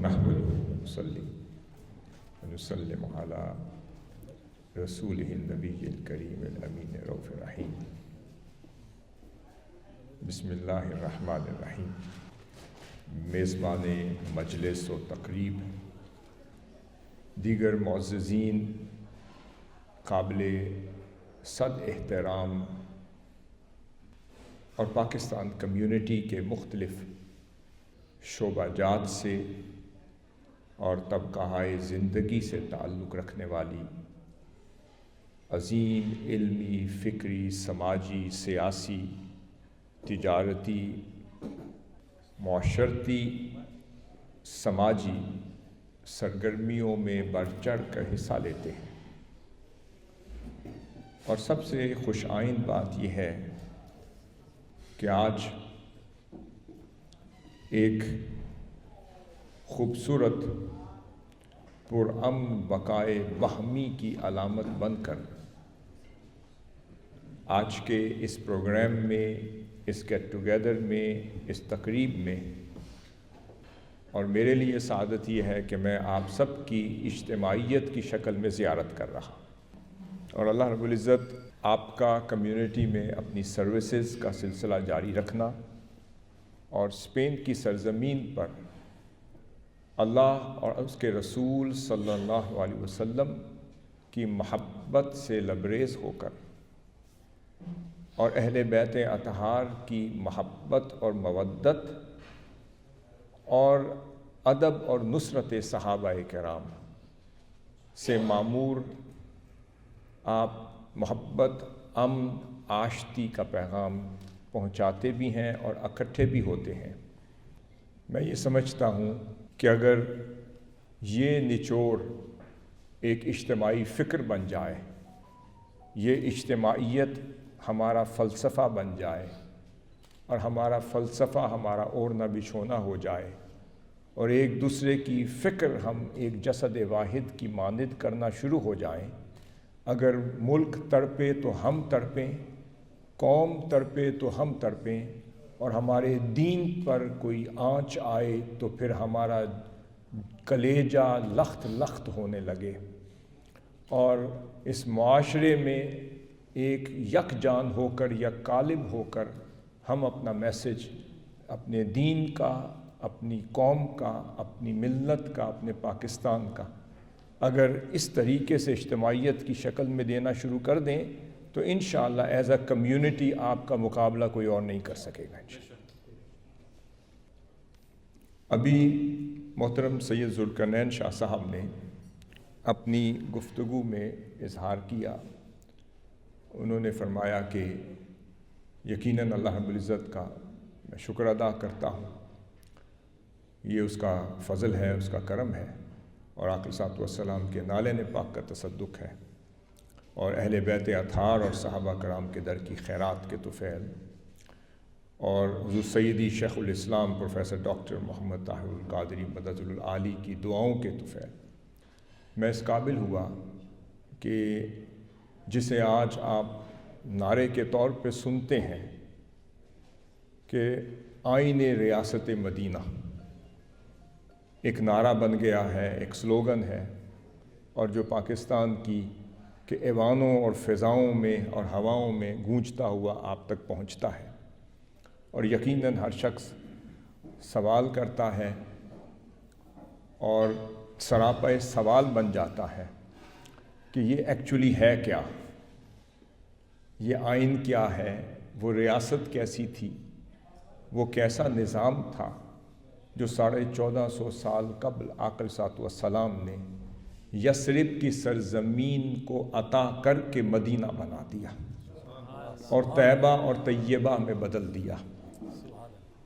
نحمده ونصلي ونسلم على رسوله النبي الكريم الأمين الرؤوف الرحيم. بسم اللہ الرحمن الرحیم. میزبان مجلس و تقریب، دیگر معززین، قابل صد احترام اور پاکستان کمیونٹی کے مختلف شعبہ جات سے اور طبقۂ زندگی سے تعلق رکھنے والی عظیم علمی، فکری، سماجی، سیاسی، تجارتی، معاشرتی، سماجی سرگرمیوں میں بڑھ چڑھ کر حصہ لیتے ہیں. اور سب سے خوش آئند بات یہ ہے کہ آج ایک خوبصورت پرامن بقائے باہمی کی علامت بن کر آج کے اس پروگرام میں، اس گیٹ ٹوگیدر میں، اس تقریب میں، اور میرے لیے سعادت یہ ہے کہ میں آپ سب کی اجتماعیت کی شکل میں زیارت کر رہا. اور اللہ رب العزت آپ کا کمیونٹی میں اپنی سروسز کا سلسلہ جاری رکھنا اور اسپین کی سرزمین پر اللہ اور اس کے رسول صلی اللہ علیہ وسلم کی محبت سے لبریز ہو کر اور اہل بیت اطہار کی محبت اور مودت اور ادب اور نصرت صحابہ کرام سے معمور آپ محبت، امن، آشتی کا پیغام پہنچاتے بھی ہیں اور اکٹھے بھی ہوتے ہیں. میں یہ سمجھتا ہوں کہ اگر یہ نچوڑ ایک اجتماعی فکر بن جائے، یہ اجتماعیت ہمارا فلسفہ بن جائے اور ہمارا فلسفہ ہمارا اوڑھنا بچھونا ہو جائے اور ایک دوسرے کی فکر ہم ایک جسد واحد کی مانند کرنا شروع ہو جائیں، اگر ملک تڑپے تو ہم تڑپیں، قوم تڑپے تو ہم تڑپیں، اور ہمارے دین پر کوئی آنچ آئے تو پھر ہمارا کلیجہ لخت لخت ہونے لگے، اور اس معاشرے میں ایک یک جان ہو کر، یک قالب ہو کر ہم اپنا میسج اپنے دین کا، اپنی قوم کا، اپنی ملت کا، اپنے پاکستان کا اگر اس طریقے سے اجتماعیت کی شکل میں دینا شروع کر دیں تو انشاءاللہ ایز اے کمیونٹی آپ کا مقابلہ کوئی اور نہیں کر سکے گا. ابھی محترم سید ذوالقرنین شاہ صاحب نے اپنی گفتگو میں اظہار کیا، انہوں نے فرمایا کہ یقیناً اللہ رب العزت کا میں شکر ادا کرتا ہوں، یہ اس کا فضل ہے، اس کا کرم ہے، اور آقا صاحب والسلام کے نالین پاک کا تصدق ہے، اور اہل بیت اطہار اور صحابہ کرام کے در کی خیرات کے طفیل، اور حضور سیدی شیخ الاسلام پروفیسر ڈاکٹر محمد طاہر القادری مدد العالی کی دعاؤں کے طفیل میں اس قابل ہوا کہ جسے آج آپ نعرے کے طور پہ سنتے ہیں کہ آئین ریاست مدینہ ایک نعرہ بن گیا ہے، ایک سلوگن ہے، اور جو پاکستان کی کہ ایوانوں اور فضاؤں میں اور ہواؤں میں گونجتا ہوا آپ تک پہنچتا ہے، اور یقیناً ہر شخص سوال کرتا ہے اور سراپے سوال بن جاتا ہے کہ یہ ایکچولی ہے کیا، یہ آئین کیا ہے، وہ ریاست کیسی تھی، وہ کیسا نظام تھا جو 1450 سال قبل آقا صاحب والسلام نے یثرب کی سرزمین کو عطا کر کے مدینہ بنا دیا اور طیبہ اور طیبہ میں بدل دیا.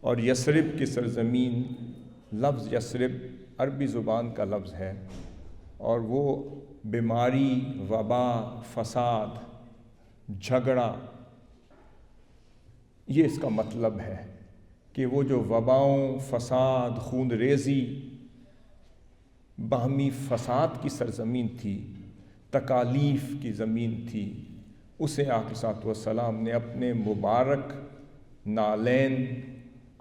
اور یثرب کی سرزمین، لفظ یثرب عربی زبان کا لفظ ہے، اور وہ بیماری، وبا، فساد، جھگڑا، یہ اس کا مطلب ہے کہ وہ جو وباؤں، فساد، خون ریزی، باہمی فساد کی سرزمین تھی، تکالیف کی زمین تھی، اسے آقا صاحب والسلام نے اپنے مبارک نالین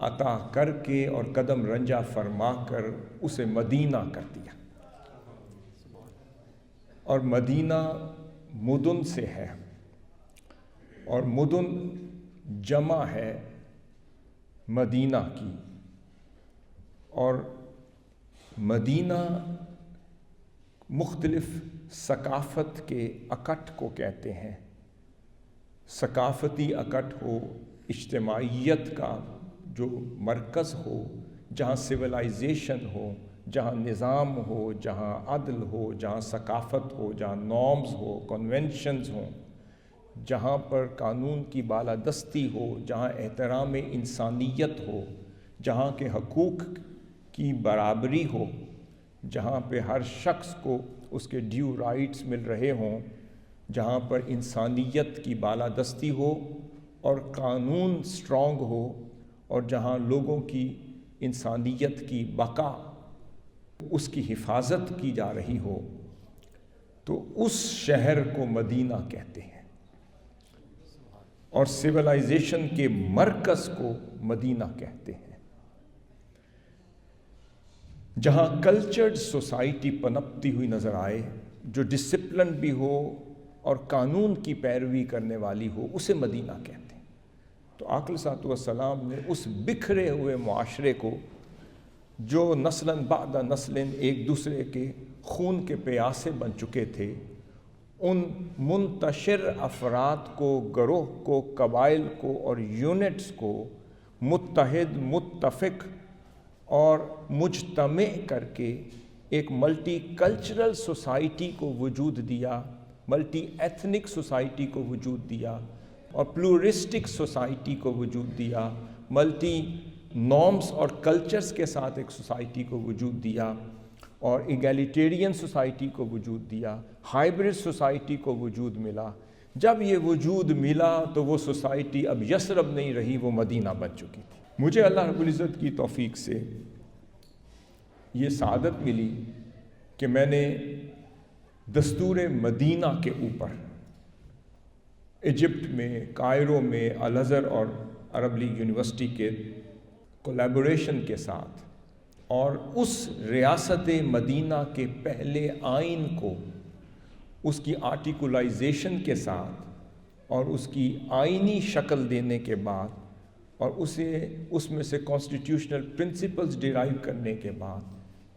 عطا کر کے اور قدم رنجہ فرما کر اسے مدینہ کر دیا. اور مدینہ مدن سے ہے، اور مدن جمع ہے مدینہ کی، اور مدینہ مختلف ثقافت کے اکٹھ کو کہتے ہیں. ثقافتی اکٹھ ہو، اجتماعیت کا جو مرکز ہو، جہاں سویلائزیشن ہو، جہاں نظام ہو، جہاں عدل ہو، جہاں ثقافت ہو، جہاں نارمز ہو، کنونشنز ہوں، جہاں پر قانون کی بالادستی ہو، جہاں احترام انسانیت ہو، جہاں کے حقوق کی برابری ہو، جہاں پہ ہر شخص کو اس کے ڈیو رائٹس مل رہے ہوں، جہاں پر انسانیت کی بالادستی ہو اور قانون سٹرونگ ہو، اور جہاں لوگوں کی انسانیت کی بقا، اس کی حفاظت کی جا رہی ہو، تو اس شہر کو مدینہ کہتے ہیں. اور سویلائزیشن کے مرکز کو مدینہ کہتے ہیں. جہاں کلچرڈ سوسائٹی پنپتی ہوئی نظر آئے، جو ڈسپلن بھی ہو اور قانون کی پیروی کرنے والی ہو، اسے مدینہ کہتے ہیں. تو آقا علیہ الصلوۃ والسلام نے اس بکھرے ہوئے معاشرے کو، جو نسلاً بعد نسلیں ایک دوسرے کے خون کے پیاسے بن چکے تھے، ان منتشر افراد کو، گروہ کو، قبائل کو اور یونٹس کو متحد، متفق اور مجتمع کر کے ایک ملٹی کلچرل سوسائٹی کو وجود دیا، ملٹی ایتھنک سوسائٹی کو وجود دیا، اور پلورسٹک سوسائٹی کو وجود دیا، ملٹی نارمز اور کلچرز کے ساتھ ایک سوسائٹی کو وجود دیا، اور ایگیلیٹیرین سوسائٹی کو وجود دیا، ہائیبرڈ سوسائٹی کو وجود ملا. جب یہ وجود ملا تو وہ سوسائٹی اب یثرب نہیں رہی، وہ مدینہ بن چکی تھی. مجھے اللہ رب العزت کی توفیق سے یہ سعادت ملی کہ میں نے دستور مدینہ کے اوپر ایجپٹ میں، قاہرہ میں، الازہر اور عرب لیگ یونیورسٹی کے کولیبوریشن کے ساتھ، اور اس ریاست مدینہ کے پہلے آئین کو، اس کی آرٹیکولائزیشن کے ساتھ اور اس کی آئینی شکل دینے کے بعد، اور اس میں سے کانسٹیٹیوشنل پرنسپلز ڈیرائیو کرنے کے بعد،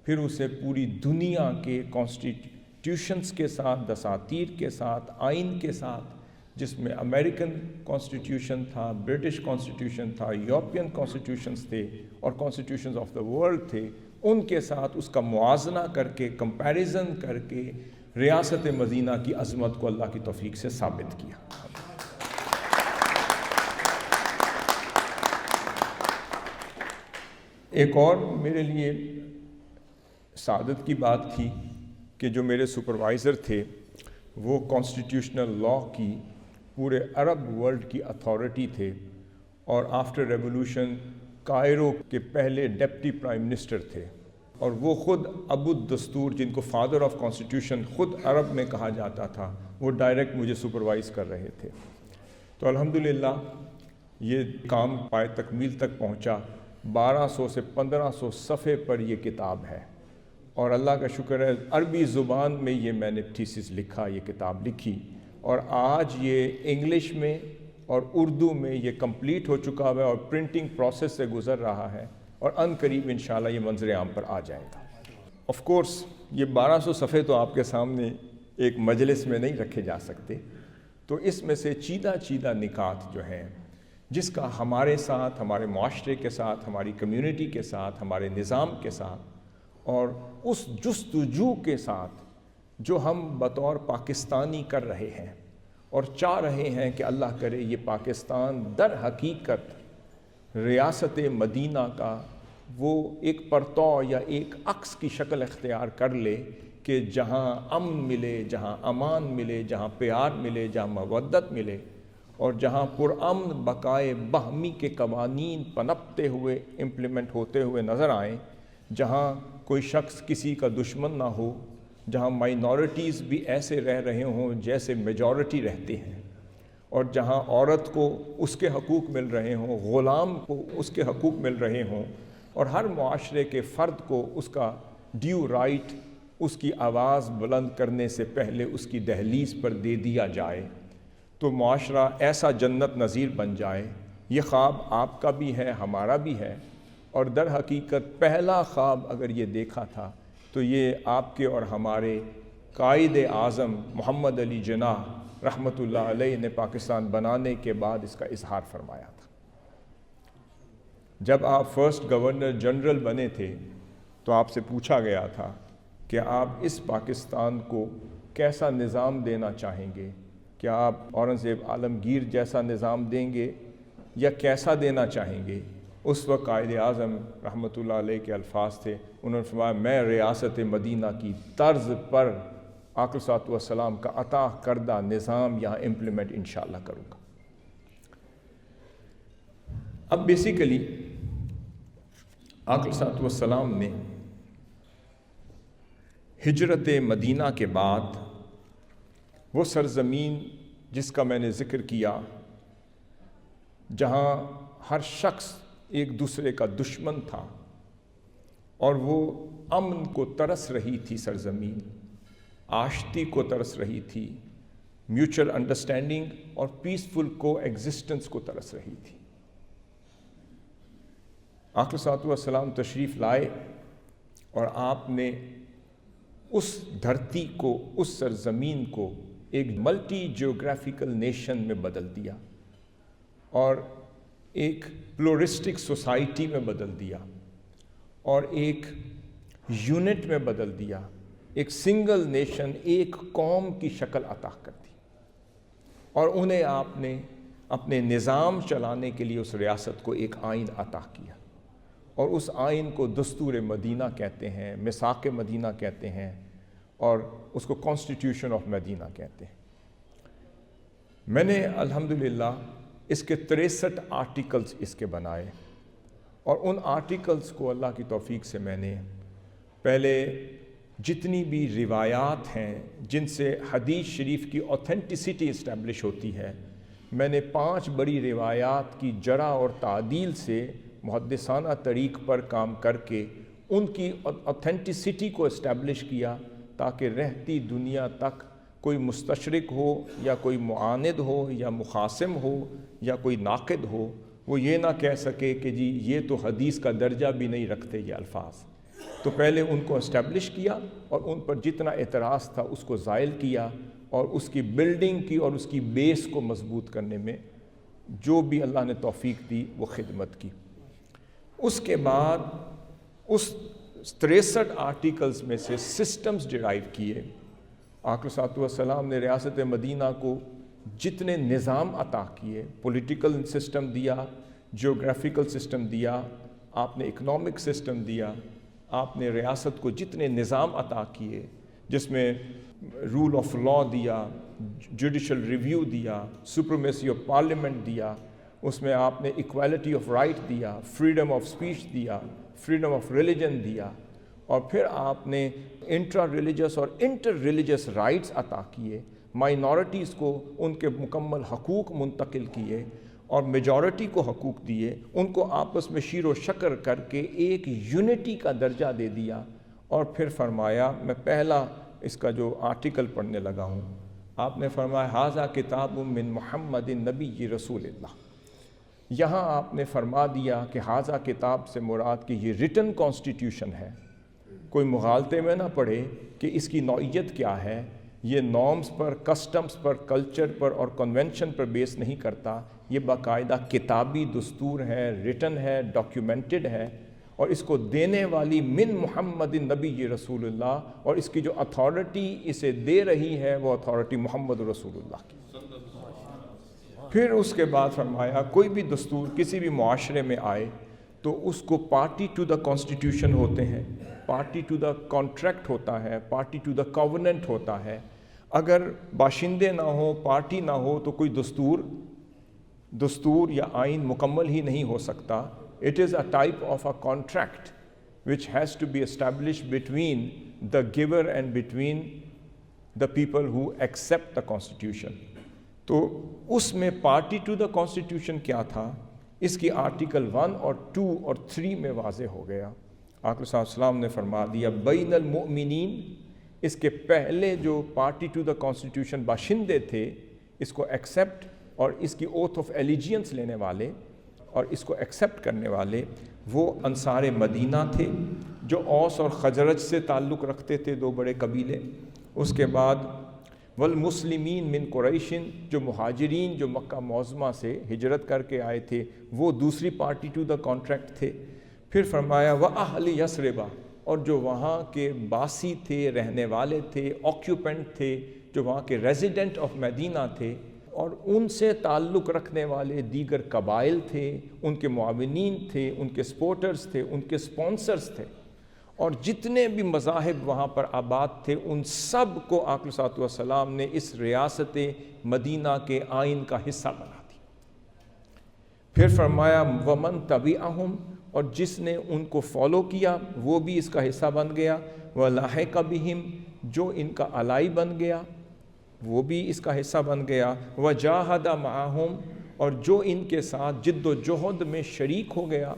پھر اسے پوری دنیا کے کانسٹیٹیوشنز کے ساتھ، دساتیر کے ساتھ، آئین کے ساتھ، جس میں امریکن کانسٹیٹیوشن تھا، برٹش کانسٹیٹیوشن تھا، یورپین کانسٹیٹیوشنز تھے، اور کانسٹیٹیوشنز آف دا ورلڈ تھے، ان کے ساتھ اس کا موازنہ کر کے، کمپیریزن کر کے ریاست مدینہ کی عظمت کو اللہ کی توفیق سے ثابت کیا. ایک اور میرے لیے سعادت کی بات تھی کہ جو میرے سپروائزر تھے وہ کانسٹیٹیوشنل لاء کی پورے عرب ورلڈ کی اتھارٹی تھے، اور آفٹر ریولوشن قاہرہ کے پہلے ڈپٹی پرائم منسٹر تھے، اور وہ خود ابو الدستور، جن کو فادر آف کانسٹیٹیوشن خود عرب میں کہا جاتا تھا، وہ ڈائریکٹ مجھے سپروائز کر رہے تھے. تو الحمدللہ یہ کام پائے تکمیل تک پہنچا. 1200 سے 1500 صفحے پر یہ کتاب ہے، اور اللہ کا شکر ہے عربی زبان میں یہ میں نے تھیسس لکھا، یہ کتاب لکھی، اور آج یہ انگلش میں اور اردو میں یہ کمپلیٹ ہو چکا ہے، اور پرنٹنگ پروسیس سے گزر رہا ہے، اور ان قریب انشاءاللہ یہ منظر عام پر آ جائے گا. آف کورس یہ 1200 صفحے تو آپ کے سامنے ایک مجلس میں نہیں رکھے جا سکتے، تو اس میں سے چیدہ چیدہ نکات جو ہیں، جس کا ہمارے ساتھ، ہمارے معاشرے کے ساتھ، ہماری کمیونٹی کے ساتھ، ہمارے نظام کے ساتھ، اور اس جستجو کے ساتھ جو ہم بطور پاکستانی کر رہے ہیں، اور چاہ رہے ہیں کہ اللہ کرے یہ پاکستان در حقیقت ریاست مدینہ کا وہ ایک پرتو یا ایک عکس کی شکل اختیار کر لے، کہ جہاں امن ملے، جہاں امان ملے، جہاں پیار ملے، جہاں مودت ملے، اور جہاں پرامن بقائے باہمی کے قوانین پنپتے ہوئے، امپلیمنٹ ہوتے ہوئے نظر آئیں، جہاں کوئی شخص کسی کا دشمن نہ ہو، جہاں مائنورٹیز بھی ایسے رہ رہے ہوں جیسے میجورٹی رہتے ہیں، اور جہاں عورت کو اس کے حقوق مل رہے ہوں، غلام کو اس کے حقوق مل رہے ہوں، اور ہر معاشرے کے فرد کو اس کا ڈیو رائٹ اس کی آواز بلند کرنے سے پہلے اس کی دہلیز پر دے دیا جائے، تو معاشرہ ایسا جنت نظیر بن جائے۔ یہ خواب آپ کا بھی ہے، ہمارا بھی ہے، اور در حقیقت پہلا خواب اگر یہ دیکھا تھا تو یہ آپ کے اور ہمارے قائد اعظم محمد علی جناح رحمۃ اللہ علیہ نے پاکستان بنانے کے بعد اس کا اظہار فرمایا تھا۔ جب آپ فرسٹ گورنر جنرل بنے تھے تو آپ سے پوچھا گیا تھا کہ آپ اس پاکستان کو کیسا نظام دینا چاہیں گے، کیا آپ اورنگزیب عالمگیر جیسا نظام دیں گے یا کیسا دینا چاہیں گے؟ اس وقت قائد اعظم رحمۃ اللہ علیہ کے الفاظ تھے، انہوں نے فرمایا میں ریاست مدینہ کی طرز پر آقا صلی اللہ علیہ وسلم کا عطا کردہ نظام یہاں امپلیمنٹ انشاءاللہ کروں گا۔ اب بیسیکلی آقا صلی اللہ علیہ وسلم نے ہجرت مدینہ کے بعد وہ سرزمین جس کا میں نے ذکر کیا، جہاں ہر شخص ایک دوسرے کا دشمن تھا اور وہ امن کو ترس رہی تھی، سرزمین آشتی کو ترس رہی تھی، میوچل انڈرسٹینڈنگ اور پیسفل کو ایگزسٹنس کو ترس رہی تھی۔ آقا صلی اللہ علیہ وسلم تشریف لائے اور آپ نے اس دھرتی کو، اس سرزمین کو ایک ملٹی جیوگرافیکل نیشن میں بدل دیا اور ایک پلورسٹک سوسائٹی میں بدل دیا اور ایک یونٹ میں بدل دیا، ایک سنگل نیشن، ایک قوم کی شکل عطا کر دی، اور انہیں آپ نے اپنے نظام چلانے کے لیے اس ریاست کو ایک آئین عطا کیا، اور اس آئین کو دستور مدینہ کہتے ہیں، میثاق مدینہ کہتے ہیں، اور اس کو کانسٹیٹیوشن آف مدینہ کہتے ہیں۔ میں نے الحمدللہ اس کے 63 آرٹیکلز اس کے بنائے، اور ان آرٹیکلز کو اللہ کی توفیق سے میں نے پہلے جتنی بھی روایات ہیں جن سے حدیث شریف کی اوتھینٹسٹی اسٹیبلش ہوتی ہے، میں نے 5 بڑی روایات کی جرح اور تعدیل سے محدثانہ طریق پر کام کر کے ان کی اوتھینٹسٹی کو اسٹیبلش کیا، تاکہ رہتی دنیا تک کوئی مستشرق ہو یا کوئی معاند ہو یا مخاصم ہو یا کوئی ناقد ہو، وہ یہ نہ کہہ سکے کہ جی یہ تو حدیث کا درجہ بھی نہیں رکھتے یہ الفاظ۔ تو پہلے ان کو اسٹیبلش کیا اور ان پر جتنا اعتراض تھا اس کو زائل کیا، اور اس کی بلڈنگ کی اور اس کی بیس کو مضبوط کرنے میں جو بھی اللہ نے توفیق دی وہ خدمت کی۔ اس کے بعد اس 63 آرٹیکلز میں سے سسٹمز ڈرائیو کیے۔ آقا صلی اللہ علیہ وسلم نے ریاست مدینہ کو جتنے نظام عطا کیے، پولیٹیکل سسٹم دیا، جیوگرافیکل سسٹم دیا، آپ نے اکنامک سسٹم دیا، آپ نے ریاست کو جتنے نظام عطا کیے جس میں رول آف لا دیا، جوڈیشل ریویو دیا، سپریمیسی آف پارلیمنٹ دیا، اس میں آپ نے ایکویلٹی آف رائٹ دیا، فریڈم آف اسپیچ دیا، فریڈم آف ریلیجن دیا، اور پھر آپ نے انٹرا ریلیجس اور انٹر ریلیجس رائٹس عطا کیے، مائنورٹیز کو ان کے مکمل حقوق منتقل کیے اور میجورٹی کو حقوق دیے، ان کو آپس میں شیر و شکر کر کے ایک یونٹی کا درجہ دے دیا، اور پھر فرمایا، میں پہلا اس کا جو آرٹیکل پڑھنے لگا ہوں، آپ نے فرمایا ھذا کتاب من محمد نبی رسول اللہ۔ یہاں آپ نے فرما دیا کہ ھذا کتاب سے مراد کہ یہ ریٹن کانسٹیٹیوشن ہے، کوئی مغالطے میں نہ پڑے کہ اس کی نوعیت کیا ہے، یہ نارمز پر، کسٹمز پر، کلچر پر اور کنونشن پر بیس نہیں کرتا، یہ باقاعدہ کتابی دستور ہے، ریٹن ہے، ڈاکیومنٹڈ ہے، اور اس کو دینے والی من محمد نبی رسول اللہ، اور اس کی جو اتھارٹی اسے دے رہی ہے وہ اتھارٹی محمد رسول اللہ کی۔ پھر اس کے بعد فرمایا کوئی بھی دستور کسی بھی معاشرے میں آئے تو اس کو پارٹی ٹو دا کانسٹیٹیوشن ہوتے ہیں، پارٹی ٹو دا کانٹریکٹ ہوتا ہے، پارٹی ٹو دا کووننٹ ہوتا ہے۔ اگر باشندے نہ ہو، پارٹی نہ ہو تو کوئی دستور یا آئین مکمل ہی نہیں ہو سکتا۔ It is a type of a contract which has to be established between the giver and between the people who accept the constitution. تو اس میں پارٹی ٹو دا کانسٹیٹیوشن کیا تھا، اس کی آرٹیکل 1 اور 2 اور 3 میں واضح ہو گیا۔ آقا صلی اللہ علیہ وسلم نے فرما دیا بین المؤمنین، اس کے پہلے جو پارٹی ٹو دا کانسٹیٹیوشن باشندے تھے اس کو ایکسیپٹ اور اس کی اوتھ آف ایلیجینس لینے والے اور اس کو ایکسیپٹ کرنے والے وہ انصار مدینہ تھے جو اوس اور خزرج سے تعلق رکھتے تھے، 2 بڑے قبیلے۔ اس کے بعد والمسلمین من قریشن، جو مہاجرین جو مکہ معظمہ سے ہجرت کر کے آئے تھے وہ دوسری پارٹی ٹو دا کانٹریکٹ تھے۔ پھر فرمایا وَأَهْلِ یثرب، اور جو وہاں کے باسی تھے، رہنے والے تھے، آکیوپینٹ تھے، جو وہاں کے ریزیڈنٹ آف مدینہ تھے اور ان سے تعلق رکھنے والے دیگر قبائل تھے، ان کے معاونین تھے، ان کے سپورٹرز تھے، ان کے سپانسرز تھے، اور جتنے بھی مذاہب وہاں پر آباد تھے ان سب کو آقا صلی اللہ علیہ وسلم نے اس ریاست مدینہ کے آئین کا حصہ بنا دیا۔ پھر فرمایا ومن تبعہم، اور جس نے ان کو فالو کیا وہ بھی اس کا حصہ بن گیا، ولاحق بہم، جو ان کا الائی بن گیا وہ بھی اس کا حصہ بن گیا، وجاہد معہم، اور جو ان کے ساتھ جد و جہد میں شریک ہو گیا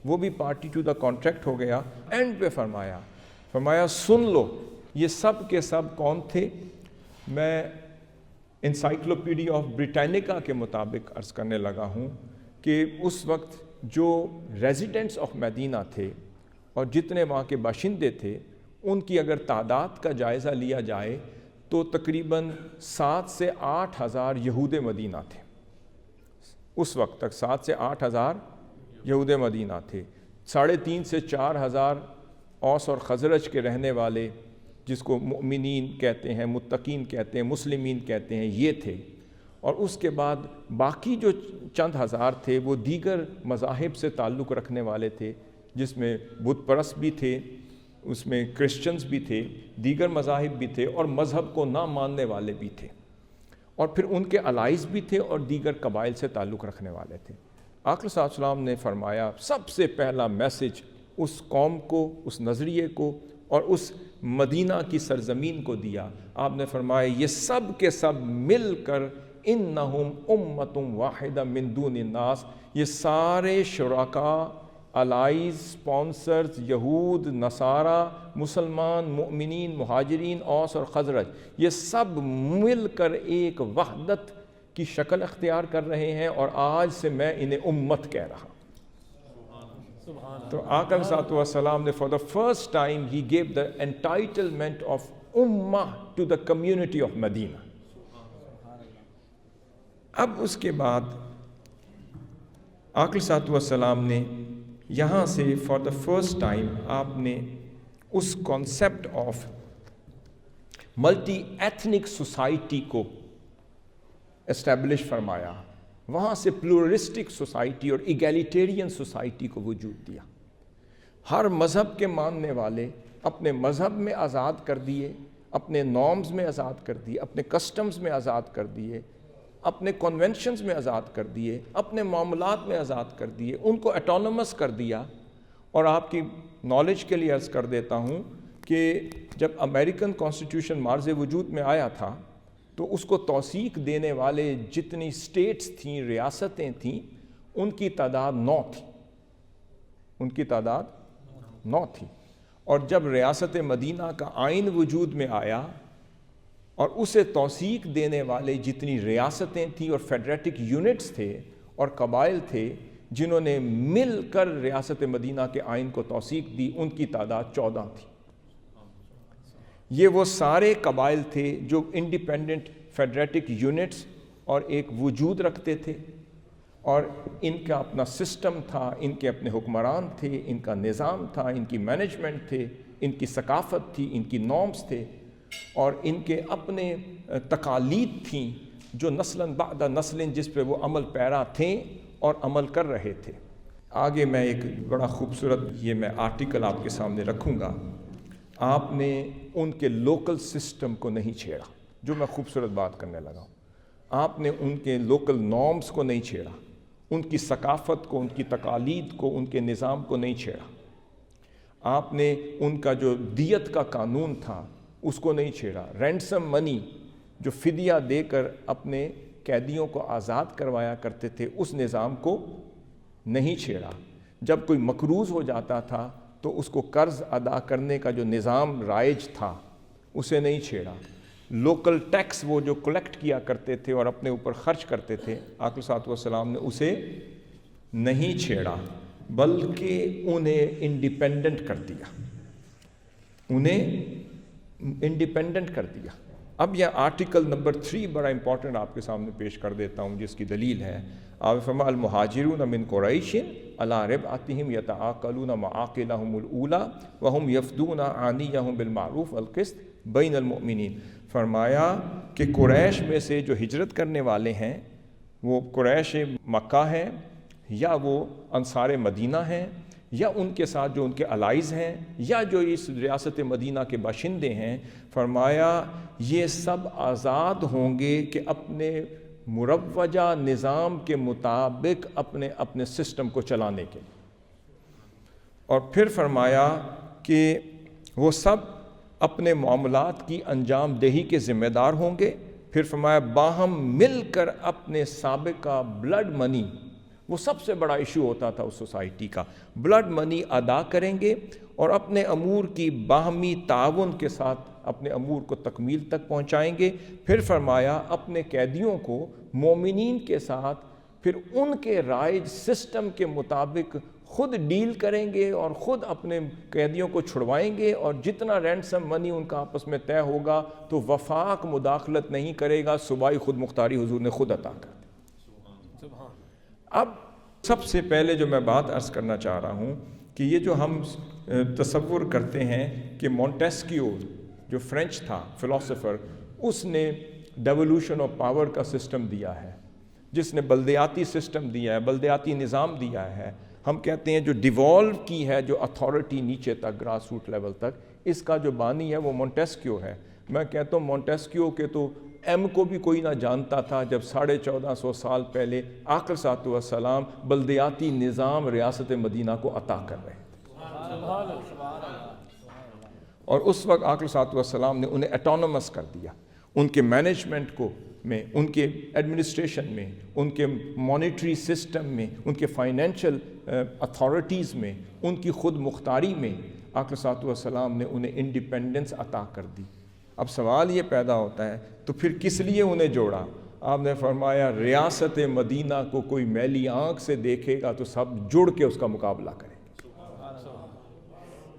وہ بھی پارٹی ٹو دا کانٹریکٹ ہو گیا۔ اینڈ پہ فرمایا سن لو یہ سب کے سب کون تھے۔ میں انسائکلوپیڈیا آف بریٹینیکا کے مطابق عرض کرنے لگا ہوں کہ اس وقت جو ریزیڈنٹس آف مدینہ تھے اور جتنے وہاں کے باشندے تھے ان کی اگر تعداد کا جائزہ لیا جائے تو تقریباً 7 سے 8 ہزار یہود مدینہ تھے۔ اس وقت تک 7 سے 8 ہزار یہود مدینہ تھے، 3.5 سے 4 ہزار اوس اور خزرج کے رہنے والے جس کو مؤمنین کہتے ہیں، متقین کہتے ہیں، مسلمین کہتے ہیں، یہ تھے، اور اس کے بعد باقی جو چند ہزار تھے وہ دیگر مذاہب سے تعلق رکھنے والے تھے، جس میں بت پرست بھی تھے، اس میں کرسچنز بھی تھے، دیگر مذاہب بھی تھے، اور مذہب کو نہ ماننے والے بھی تھے، اور پھر ان کے الائز بھی تھے اور دیگر قبائل سے تعلق رکھنے والے تھے۔ آقا صلی اللہ علیہ وسلم نے فرمایا سب سے پہلا میسج اس قوم کو، اس نظریے کو اور اس مدینہ کی سرزمین کو دیا۔ آپ نے فرمایا یہ سب کے سب مل کر انہم امۃ واحدہ من دون الناس، یہ سارے شرکاء، الائز، سپانسرز، یہود، نصارہ، مسلمان، مؤمنین، مہاجرین، اوس اور خزرج، یہ سب مل کر ایک وحدت کی شکل اختیار کر رہے ہیں، اور آج سے میں انہیں امت کہہ رہا ہوں۔ تو آقا صلی اللہ علیہ وسلم نے for the first time he gave the entitlement of ummah to the community of Medina۔ اب اس کے بعد آقا صلی اللہ علیہ وسلم نے یہاں سے for the first time آپ نے اس concept of multi ethnic society کو اسٹیبلش فرمایا، وہاں سے پلورلسٹک سوسائٹی اور ایگیلیٹیرین سوسائٹی کو وجود دیا۔ ہر مذہب کے ماننے والے اپنے مذہب میں آزاد کر دیے، اپنے نارمز میں آزاد کر دیے، اپنے کسٹمز میں آزاد کر دیے، اپنے کنونشنز میں آزاد کر دیے، اپنے معاملات میں آزاد کر دیے، ان کو اٹونومس کر دیا۔ اور آپ کی نالج کے لیے عرض کر دیتا ہوں کہ جب امریکن کانسٹیٹیوشن مارز وجود میں آیا تھا تو اس کو توثیق دینے والے جتنی سٹیٹس تھیں، ریاستیں تھیں، ان کی تعداد 9 تھی، ان کی تعداد 9 تھی۔ اور جب ریاست مدینہ کا آئین وجود میں آیا اور اسے توثیق دینے والے جتنی ریاستیں تھیں اور فیڈریٹک یونٹس تھے اور قبائل تھے جنہوں نے مل کر ریاست مدینہ کے آئین کو توثیق دی، ان کی تعداد 14 تھی۔ یہ وہ سارے قبائل تھے جو انڈیپینڈنٹ فیڈریٹک یونٹس اور ایک وجود رکھتے تھے، اور ان کا اپنا سسٹم تھا، ان کے اپنے حکمران تھے، ان کا نظام تھا، ان کی مینجمنٹ تھے، ان کی ثقافت تھی، ان کی نارمز تھے، اور ان کے اپنے تقالید تھیں جو نسلاً بعد نسلیں جس پہ وہ عمل پیرا تھے اور عمل کر رہے تھے۔ آگے میں ایک بڑا خوبصورت یہ میں آرٹیکل آپ کے سامنے رکھوں گا۔ آپ نے ان کے لوکل سسٹم کو نہیں چھیڑا، جو میں خوبصورت بات کرنے لگا ہوں۔ آپ نے ان کے لوکل نارمز کو نہیں چھیڑا، ان کی ثقافت کو، ان کی تقالید کو، ان کے نظام کو نہیں چھیڑا۔ آپ نے ان کا جو دیت کا قانون تھا اس کو نہیں چھیڑا۔ رینسم منی جو فدیہ دے کر اپنے قیدیوں کو آزاد کروایا کرتے تھے اس نظام کو نہیں چھیڑا۔ جب کوئی مقروض ہو جاتا تھا تو اس کو قرض ادا کرنے کا جو نظام رائج تھا اسے نہیں چھیڑا۔ لوکل ٹیکس وہ جو کلیکٹ کیا کرتے تھے اور اپنے اوپر خرچ کرتے تھے، آقا صلی اللہ علیہ وسلم نے اسے نہیں چھیڑا، بلکہ انہیں انڈیپینڈنٹ کر دیا، انہیں انڈیپینڈنٹ کر دیا۔ اب یہ آرٹیکل نمبر 3 بڑا امپورٹنٹ آپ کے سامنے پیش کر دیتا ہوں، جس کی دلیل ہے۔ آپ فرمایا المہاجرون من قریش علی ربعتہم یتعاقلون معاقلہم الاولی وہم یفدون عانیہم بالمعروف والقسط بین المؤمنین۔ فرمایا کہ قریش میں سے جو ہجرت کرنے والے ہیں وہ قریش مکہ ہیں یا وہ انصار مدینہ ہیں یا ان کے ساتھ جو ان کے الائز ہیں یا جو اس ریاست مدینہ کے باشندے ہیں، فرمایا یہ سب آزاد ہوں گے کہ اپنے مروجہ نظام کے مطابق اپنے سسٹم کو چلانے کے۔ اور پھر فرمایا کہ وہ سب اپنے معاملات کی انجام دہی کے ذمہ دار ہوں گے۔ پھر فرمایا باہم مل کر اپنے سابقہ بلڈ منی، وہ سب سے بڑا ایشو ہوتا تھا اس سوسائٹی کا، بلڈ منی ادا کریں گے اور اپنے امور کی باہمی تعاون کے ساتھ اپنے امور کو تکمیل تک پہنچائیں گے۔ پھر فرمایا اپنے قیدیوں کو مومنین کے ساتھ پھر ان کے رائج سسٹم کے مطابق خود ڈیل کریں گے اور خود اپنے قیدیوں کو چھڑوائیں گے، اور جتنا رینسم منی ان کا آپس میں طے ہوگا تو وفاق مداخلت نہیں کرے گا، صوبائی خود مختاری حضور نے خود عطا کر دی۔ اب سب سے پہلے جو میں بات عرض کرنا چاہ رہا ہوں کہ یہ جو ہم تصور کرتے ہیں کہ مونٹیسکیو جو فرینچ تھا فلاسفر، اس نے ڈیولوشن آف پاور کا سسٹم دیا ہے، جس نے بلدیاتی سسٹم دیا ہے، بلدیاتی نظام دیا ہے۔ ہم کہتے ہیں جو ڈیوالو کی ہے جو اتھارٹی نیچے تک گراس روٹ لیول تک، اس کا جو بانی ہے وہ مونٹیسکیو ہے۔ میں کہتا ہوں مونٹیسکیو کے تو ایم کو بھی کوئی نہ جانتا تھا جب 1450 سال پہلے آقا صلی اللہ علیہ وسلم بلدیاتی نظام ریاست مدینہ کو عطا کر رہے تھے، اور اس وقت آقا صلی اللہ علیہ وسلم نے انہیں اٹونومس کر دیا، ان کے مینجمنٹ کو میں، ان کے ایڈمنسٹریشن میں، ان کے مانیٹری سسٹم میں، ان کے فائنینشل اتھارٹیز میں، ان کی خود مختاری میں آقا صلی اللہ علیہ وسلم نے انہیں انڈیپینڈنس عطا کر دی۔ اب سوال یہ پیدا ہوتا ہے تو پھر کس لیے انہیں جوڑا؟ آپ نے فرمایا ریاست مدینہ کو کوئی میلی آنکھ سے دیکھے گا تو سب جڑ کے اس کا مقابلہ کریں گے۔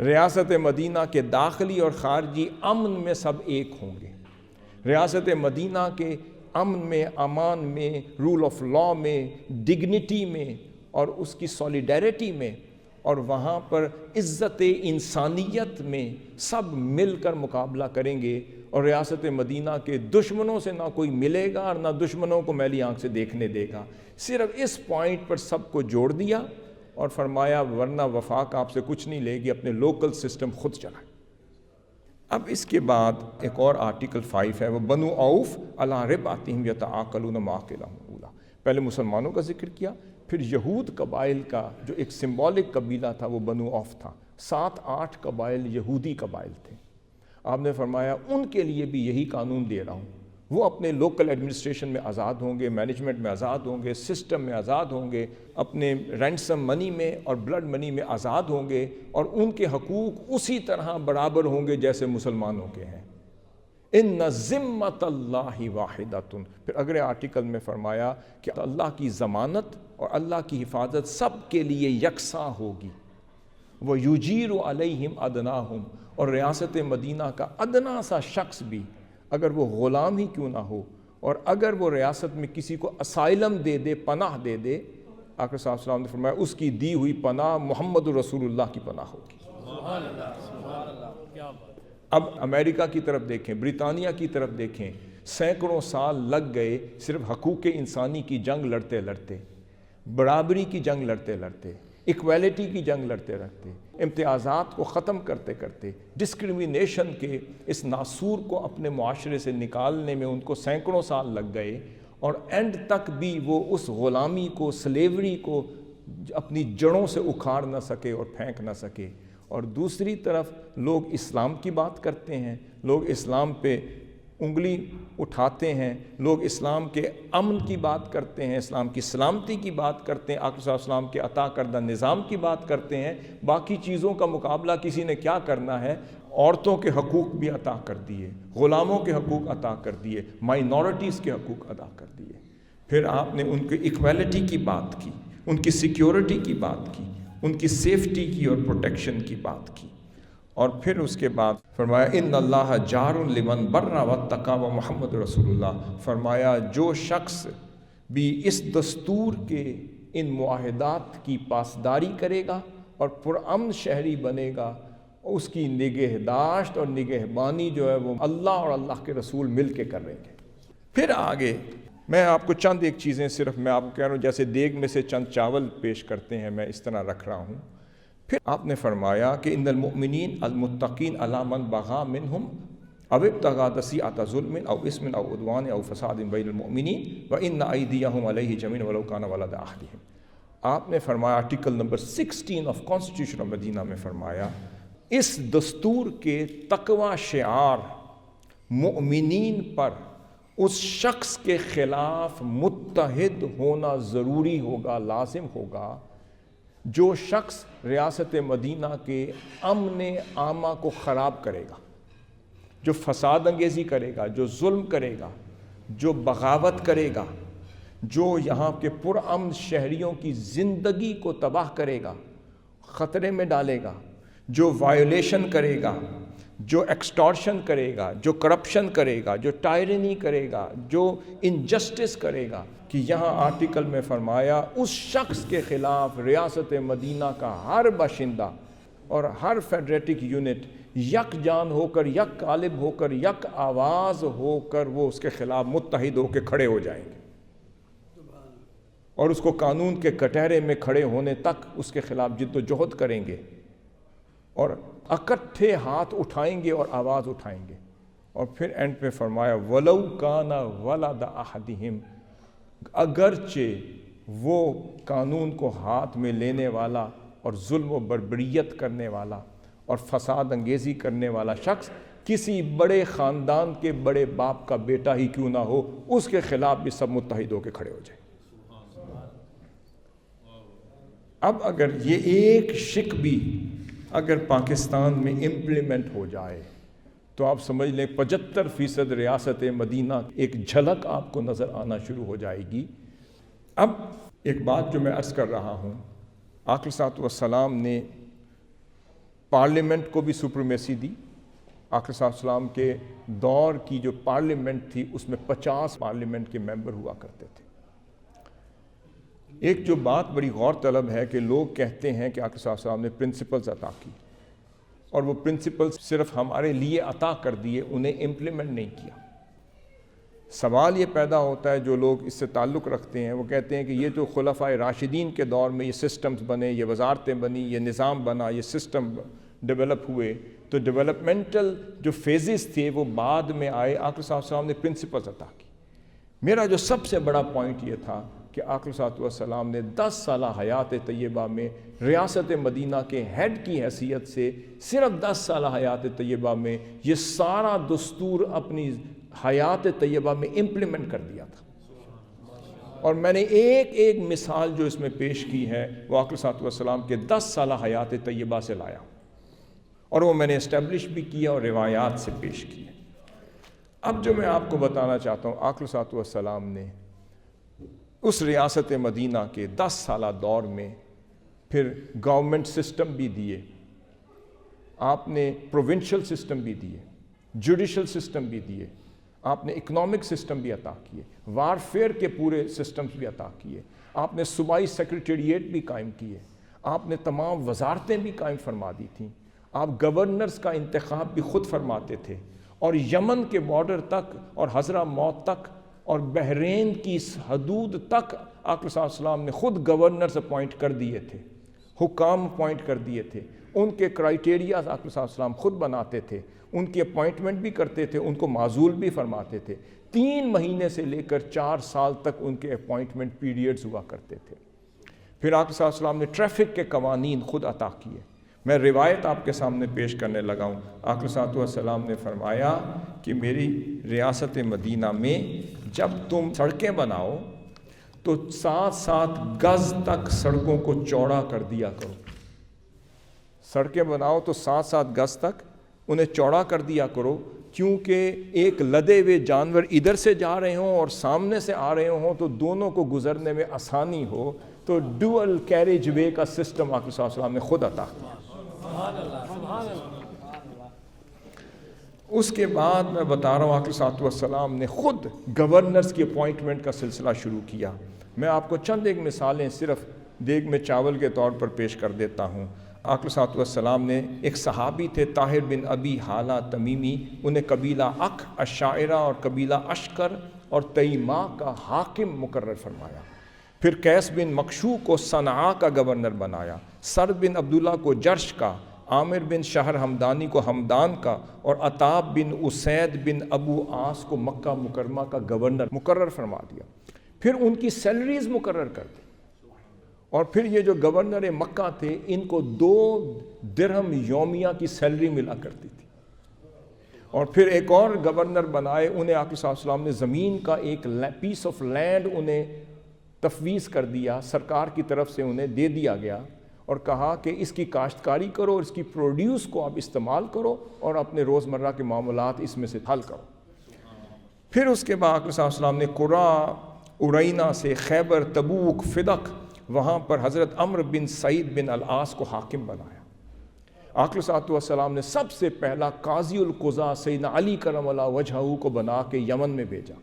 ریاست مدینہ کے داخلی اور خارجی امن میں سب ایک ہوں گے۔ ریاست مدینہ کے امن میں، امان میں، رول آف لا میں، ڈگنیٹی میں اور اس کی سولیڈیرٹی میں اور وہاں پر عزت انسانیت میں سب مل کر مقابلہ کریں گے، اور ریاست مدینہ کے دشمنوں سے نہ کوئی ملے گا اور نہ دشمنوں کو میلی آنکھ سے دیکھنے دے گا۔ صرف اس پوائنٹ پر سب کو جوڑ دیا اور فرمایا ورنہ وفاق آپ سے کچھ نہیں لے گی، اپنے لوکل سسٹم خود چلائیں۔ اب اس کے بعد ایک اور آرٹیکل 5 ہے، وہ بنو عوف علی ربعتہم یتعاقلون معاقلہم الاولی۔ پہلے مسلمانوں کا ذکر کیا، پھر یہود قبائل کا جو ایک سمبولک قبیلہ تھا وہ بنو عوف تھا۔ 7-8 قبائل یہودی قبائل تھے۔ آپ نے فرمایا ان کے لیے بھی یہی قانون دے رہا ہوں، وہ اپنے لوکل ایڈمنسٹریشن میں آزاد ہوں گے، مینجمنٹ میں آزاد ہوں گے، سسٹم میں آزاد ہوں گے، اپنے رینسم منی میں اور بلڈ منی میں آزاد ہوں گے، اور ان کے حقوق اسی طرح برابر ہوں گے جیسے مسلمانوں کے ہیں۔ ان ذمۃ اللہ واحدۃ۔ پھر اگلے آرٹیکل میں فرمایا کہ اللہ کی ضمانت اور اللہ کی حفاظت سب کے لیے یکساں ہوگی۔ وَيُجِيرُ عَلَيْهِمْ أَدْنَاهُمْ، اور ریاست مدینہ کا ادنا سا شخص بھی اگر وہ غلام ہی کیوں نہ ہو، اور اگر وہ ریاست میں کسی کو اسائلم دے دے، پناہ دے دے، آقا صلی اللہ علیہ وسلم نے فرمایا اس کی دی ہوئی پناہ محمد رسول اللہ کی پناہ ہوگی۔ اب امریکہ کی طرف دیکھیں، برطانیہ کی طرف دیکھیں، سینکڑوں سال لگ گئے صرف حقوق انسانی کی جنگ لڑتے لڑتے، برابری کی جنگ لڑتے لڑتے، ایکویلٹی کی جنگ لڑتے رہتے، امتیازات کو ختم کرتے کرتے، ڈسکریمنیشن کے اس ناسور کو اپنے معاشرے سے نکالنے میں ان کو سینکڑوں سال لگ گئے، اور اینڈ تک بھی وہ اس غلامی کو، سلیوری کو اپنی جڑوں سے اکھاڑ نہ سکے اور پھینک نہ سکے۔ اور دوسری طرف لوگ اسلام کی بات کرتے ہیں، لوگ اسلام پہ انگلی اٹھاتے ہیں، لوگ اسلام کے امن کی بات کرتے ہیں، اسلام کی سلامتی کی بات کرتے ہیں، آقا صلی اللہ علیہ وسلم کے عطا کردہ نظام کی بات کرتے ہیں، باقی چیزوں کا مقابلہ کسی نے کیا کرنا ہے؟ عورتوں کے حقوق بھی عطا کر دیے، غلاموں کے حقوق عطا کر دیے، مائنورٹیز کے حقوق ادا کر دیے، پھر آپ نے ان کی ایکویلٹی کی بات کی، ان کی سیکیورٹی کی بات کی، ان کی سیفٹی کی اور پروٹیکشن کی بات کی، اور پھر اس کے بعد فرمایا ان اللہ جار لمن بر واتقى و محمد رسول اللہ، فرمایا جو شخص بھی اس دستور کے ان معاہدات کی پاسداری کرے گا اور پرامن شہری بنے گا، اس کی نگہداشت اور نگہبانی جو ہے وہ اللہ اور اللہ کے رسول مل کے کریں گے۔ پھر آگے میں آپ کو چند ایک چیزیں صرف میں آپ کو کہہ رہا ہوں، جیسے دیگ میں سے چند چاول پیش کرتے ہیں میں اس طرح رکھ رہا ہوں۔ پھر آپ نے فرمایا کہ ان المؤمنین المتقین علی من بغى منہم او ابتغى نصیحۃ ظلم او اسم او عدوان او فساد بین المؤمنین وان ایدیہم علیہ جميعا ولو کان ولد احدہم۔ آپ نے فرمایا article number 16 of constitution of Medina میں فرمایا اس دستور کے تقوی شعار مؤمنین پر اس شخص کے خلاف متحد ہونا ضروری ہوگا، لازم ہوگا، جو شخص ریاست مدینہ کے امن عامہ کو خراب کرے گا، جو فساد انگیزی کرے گا، جو ظلم کرے گا، جو بغاوت کرے گا، جو یہاں کے پرامن شہریوں کی زندگی کو تباہ کرے گا، خطرے میں ڈالے گا، جو وائیولیشن کرے گا، جو ایکسٹارشن کرے گا، جو کرپشن کرے گا، جو ٹائرنی کرے گا، جو انجسٹس کرے گا، کہ یہاں آرٹیکل میں فرمایا اس شخص کے خلاف ریاست مدینہ کا ہر باشندہ اور ہر فیڈریٹک یونٹ یک جان ہو کر، یک قالب ہو کر، یک آواز ہو کر وہ اس کے خلاف متحد ہو کے کھڑے ہو جائیں گے، اور اس کو قانون کے کٹہرے میں کھڑے ہونے تک اس کے خلاف جد و جہد کریں گے، اور اکٹھے ہاتھ اٹھائیں گے اور آواز اٹھائیں گے۔ اور پھر اینڈ پہ فرمایا وَلَوْ كَانَ وَلَدَ أَحَدِهِمْ، اگرچہ وہ قانون کو ہاتھ میں لینے والا اور ظلم و بربریت کرنے والا اور فساد انگیزی کرنے والا شخص کسی بڑے خاندان کے بڑے باپ کا بیٹا ہی کیوں نہ ہو، اس کے خلاف بھی سب متحد ہو کے کھڑے ہو جائیں۔ اب اگر یہ ایک شک بھی اگر پاکستان میں امپلیمنٹ ہو جائے تو آپ سمجھ لیں 75% ریاست مدینہ ایک جھلک آپ کو نظر آنا شروع ہو جائے گی۔ اب ایک بات جو میں عرض کر رہا ہوں، آقا صلی اللہ علیہ وسلم نے پارلیمنٹ کو بھی سپریمیسی دی۔ آقا صلی اللہ علیہ وسلم کے دور کی جو پارلیمنٹ تھی اس میں 50 پارلیمنٹ کے ممبر ہوا کرتے تھے۔ ایک جو بات بڑی غور طلب ہے کہ لوگ کہتے ہیں کہ آقا صلی اللہ علیہ وسلم نے پرنسپلز عطا کی، اور وہ پرنسپلز صرف ہمارے لیے عطا کر دیے، انہیں امپلیمنٹ نہیں کیا۔ سوال یہ پیدا ہوتا ہے، جو لوگ اس سے تعلق رکھتے ہیں وہ کہتے ہیں کہ یہ تو خلفائے راشدین کے دور میں یہ سسٹمز بنے، یہ وزارتیں بنی، یہ نظام بنا، یہ سسٹم ڈیولپ ہوئے، تو ڈیولپمنٹل جو فیزز تھے وہ بعد میں آئے، آقا صلی اللہ علیہ وسلم نے پرنسپلز عطا کی۔ میرا جو سب سے بڑا پوائنٹ یہ تھا کہ آقا صلی اللہ علیہ وسلم نے 10 سالہ حیات طیبہ میں ریاست مدینہ کے ہیڈ کی حیثیت سے صرف 10 سالہ حیات طیبہ میں یہ سارا دستور اپنی حیات طیبہ میں امپلیمنٹ کر دیا تھا۔ اور میں نے ایک ایک مثال جو اس میں پیش کی ہے وہ آقا صلی اللہ علیہ وسلم کے 10 سالہ حیات طیبہ سے لایا، اور وہ میں نے اسٹیبلش بھی کیا اور روایات سے پیش کیا۔ اب جو میں آپ کو بتانا چاہتا ہوں، آقا صلی اللہ علیہ وسلم نے اس ریاست مدینہ کے 10 سالہ دور میں پھر گورنمنٹ سسٹم بھی دیے، آپ نے پروونشل سسٹم بھی دیے، جوڈیشل سسٹم بھی دیے، آپ نے اکنامک سسٹم بھی عطا کیے، وارفیئر کے پورے سسٹمز بھی عطا کیے، آپ نے صوبائی سیکریٹریٹ بھی قائم کیے، آپ نے تمام وزارتیں بھی قائم فرما دی تھیں، آپ گورنرز کا انتخاب بھی خود فرماتے تھے، اور یمن کے بارڈر تک اور حضرہ موت تک اور بحرین کی حدود تک آقا صلی اللہ علیہ وسلم نے خود گورنرز اپوائنٹ کر دیے تھے، حکام اپوائنٹ کر دیے تھے، ان کے کرائیٹیریاز آقا صلی اللہ علیہ وسلم خود بناتے تھے، ان کی اپوائنٹمنٹ بھی کرتے تھے، ان کو معزول بھی فرماتے تھے۔ 3 مہینے سے لے کر 4 سال تک ان کے اپوائنٹمنٹ پیریڈز ہوا کرتے تھے۔ پھر آقا صلی اللہ علیہ وسلم نے ٹریفک کے قوانین خود عطا کیے، میں روایت آپ کے سامنے پیش کرنے لگا ہوں۔ آقا صلی اللہ علیہ وسلم نے فرمایا کہ میری ریاست مدینہ میں جب تم سڑکیں بناؤ تو 7-7 گز تک سڑکوں کو چوڑا کر دیا کرو۔ سڑکیں بناؤ تو 7-7 گز تک انہیں چوڑا کر دیا کرو، کیونکہ ایک لدے ہوئے جانور ادھر سے جا رہے ہوں اور سامنے سے آ رہے ہوں تو دونوں کو گزرنے میں آسانی ہو۔ تو ڈوئل کیریج وے کا سسٹم آقا صلی اللہ علیہ وسلم نے خود عطا کیا۔ اس کے بعد میں بتا رہا ہوں آقا صلی اللہ علیہ وسلم نے خود گورنرز کی اپوائنٹمنٹ کا سلسلہ شروع کیا۔ میں آپ کو چند ایک مثالیں صرف دیگ میں چاول کے طور پر پیش کر دیتا ہوں۔ آقا صلی اللہ علیہ وسلم نے ایک صحابی تھے طاہر بن ابی حالہ تمیمی، انہیں قبیلہ اک اشاعرہ اور قبیلہ اشکر اور تیماء کا حاکم مقرر فرمایا۔ پھر قیس بن مکشو کو صنعاء کا گورنر بنایا، سرد بن عبداللہ کو جرش کا، عامر بن شہر ہمدانی کو ہمدان کا، اور عطاب بن اسید بن ابو عاص کو مکہ مکرمہ کا گورنر مقرر فرما دیا۔ پھر ان کی سیلریز مقرر کر دی، اور پھر یہ جو گورنر مکہ تھے ان کو 2 درہم یومیہ کی سیلری ملا کرتی تھی۔ اور پھر ایک اور گورنر بنائے، انہیں آقا صلی اللہ علیہ وسلم نے زمین کا ایک پیس آف لینڈ انہیں تفویض کر دیا، سرکار کی طرف سے انہیں دے دیا گیا، اور کہا کہ اس کی کاشتکاری کرو اور اس کی پروڈیوس کو آپ استعمال کرو اور اپنے روزمرہ کے معاملات اس میں سے حل کرو۔ پھر اس کے بعد آقا صلی اللہ علیہ وسلم نے قرا، ارینہ سے خیبر، تبوک، فدق، وہاں پر حضرت عمرو بن سعید بن العاص کو حاکم بنایا۔ آقا صلی اللہ علیہ وسلم نے سب سے پہلا قاضی القضاء سیدنا علی کرم اللہ وجہہ کو بنا کے یمن میں بھیجا۔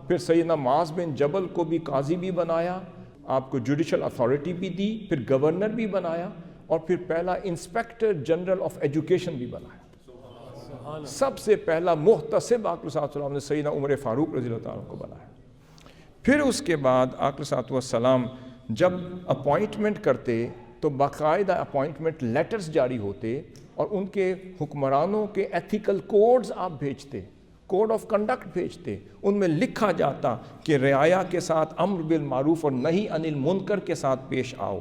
پھر سیدنا معاذ بن جبل کو بھی قاضی بھی بنایا، آپ کو جوڈیشل اتھارٹی بھی دی، پھر گورنر بھی بنایا، اور پھر پہلا انسپیکٹر جنرل آف ایجوکیشن بھی بنایا۔ سب سے پہلا محتسب آقا صلی اللہ علیہ وسلم نے سیدنا عمر فاروق رضی اللہ عنہ کو بنایا۔ پھر اس کے بعد آقا صلی اللہ علیہ وسلم جب اپوائنٹمنٹ کرتے تو باقاعدہ اپوائنٹمنٹ لیٹرز جاری ہوتے، اور ان کے حکمرانوں کے ایتھیکل کوڈز آپ بھیجتے، کوڈ آف کنڈکٹ بھیجتے، ان میں لکھا جاتا کہ رعایا کے ساتھ امر بالمعروف اور نہی عن المنکر کے ساتھ پیش آؤ،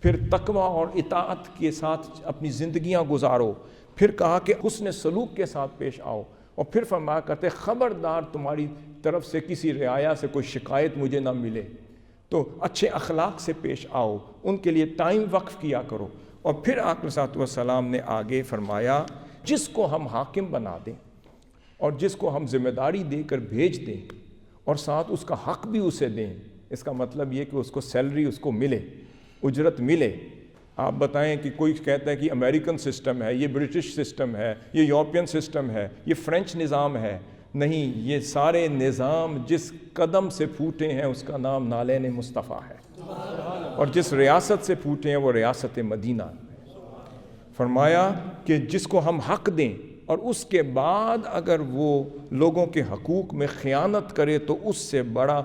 پھر تقوی اور اطاعت کے ساتھ اپنی زندگیاں گزارو، پھر کہا کہ حسن سلوک کے ساتھ پیش آؤ، اور پھر فرمایا کرتے خبردار تمہاری طرف سے کسی رعایا سے کوئی شکایت مجھے نہ ملے تو اچھے اخلاق سے پیش آؤ، ان کے لیے ٹائم وقف کیا کرو۔ اور پھر آقا صلی اللہ علیہ وسلم نے آگے فرمایا جس کو ہم حاکم بنا دیں اور جس کو ہم ذمہ داری دے کر بھیج دیں اور ساتھ اس کا حق بھی اسے دیں، اس کا مطلب یہ کہ اس کو سیلری اس کو ملے، اجرت ملے۔ آپ بتائیں کہ کوئی کہتا ہے کہ امریکن سسٹم ہے، یہ برٹش سسٹم ہے، یہ یورپین سسٹم ہے، یہ فرینچ نظام ہے، نہیں، یہ سارے نظام جس قدم سے پھوٹے ہیں اس کا نام نالین مصطفیٰ ہے، اور جس ریاست سے پھوٹے ہیں وہ ریاست مدینہ۔ فرمایا کہ جس کو ہم حق دیں اور اس کے بعد اگر وہ لوگوں کے حقوق میں خیانت کرے تو اس سے بڑا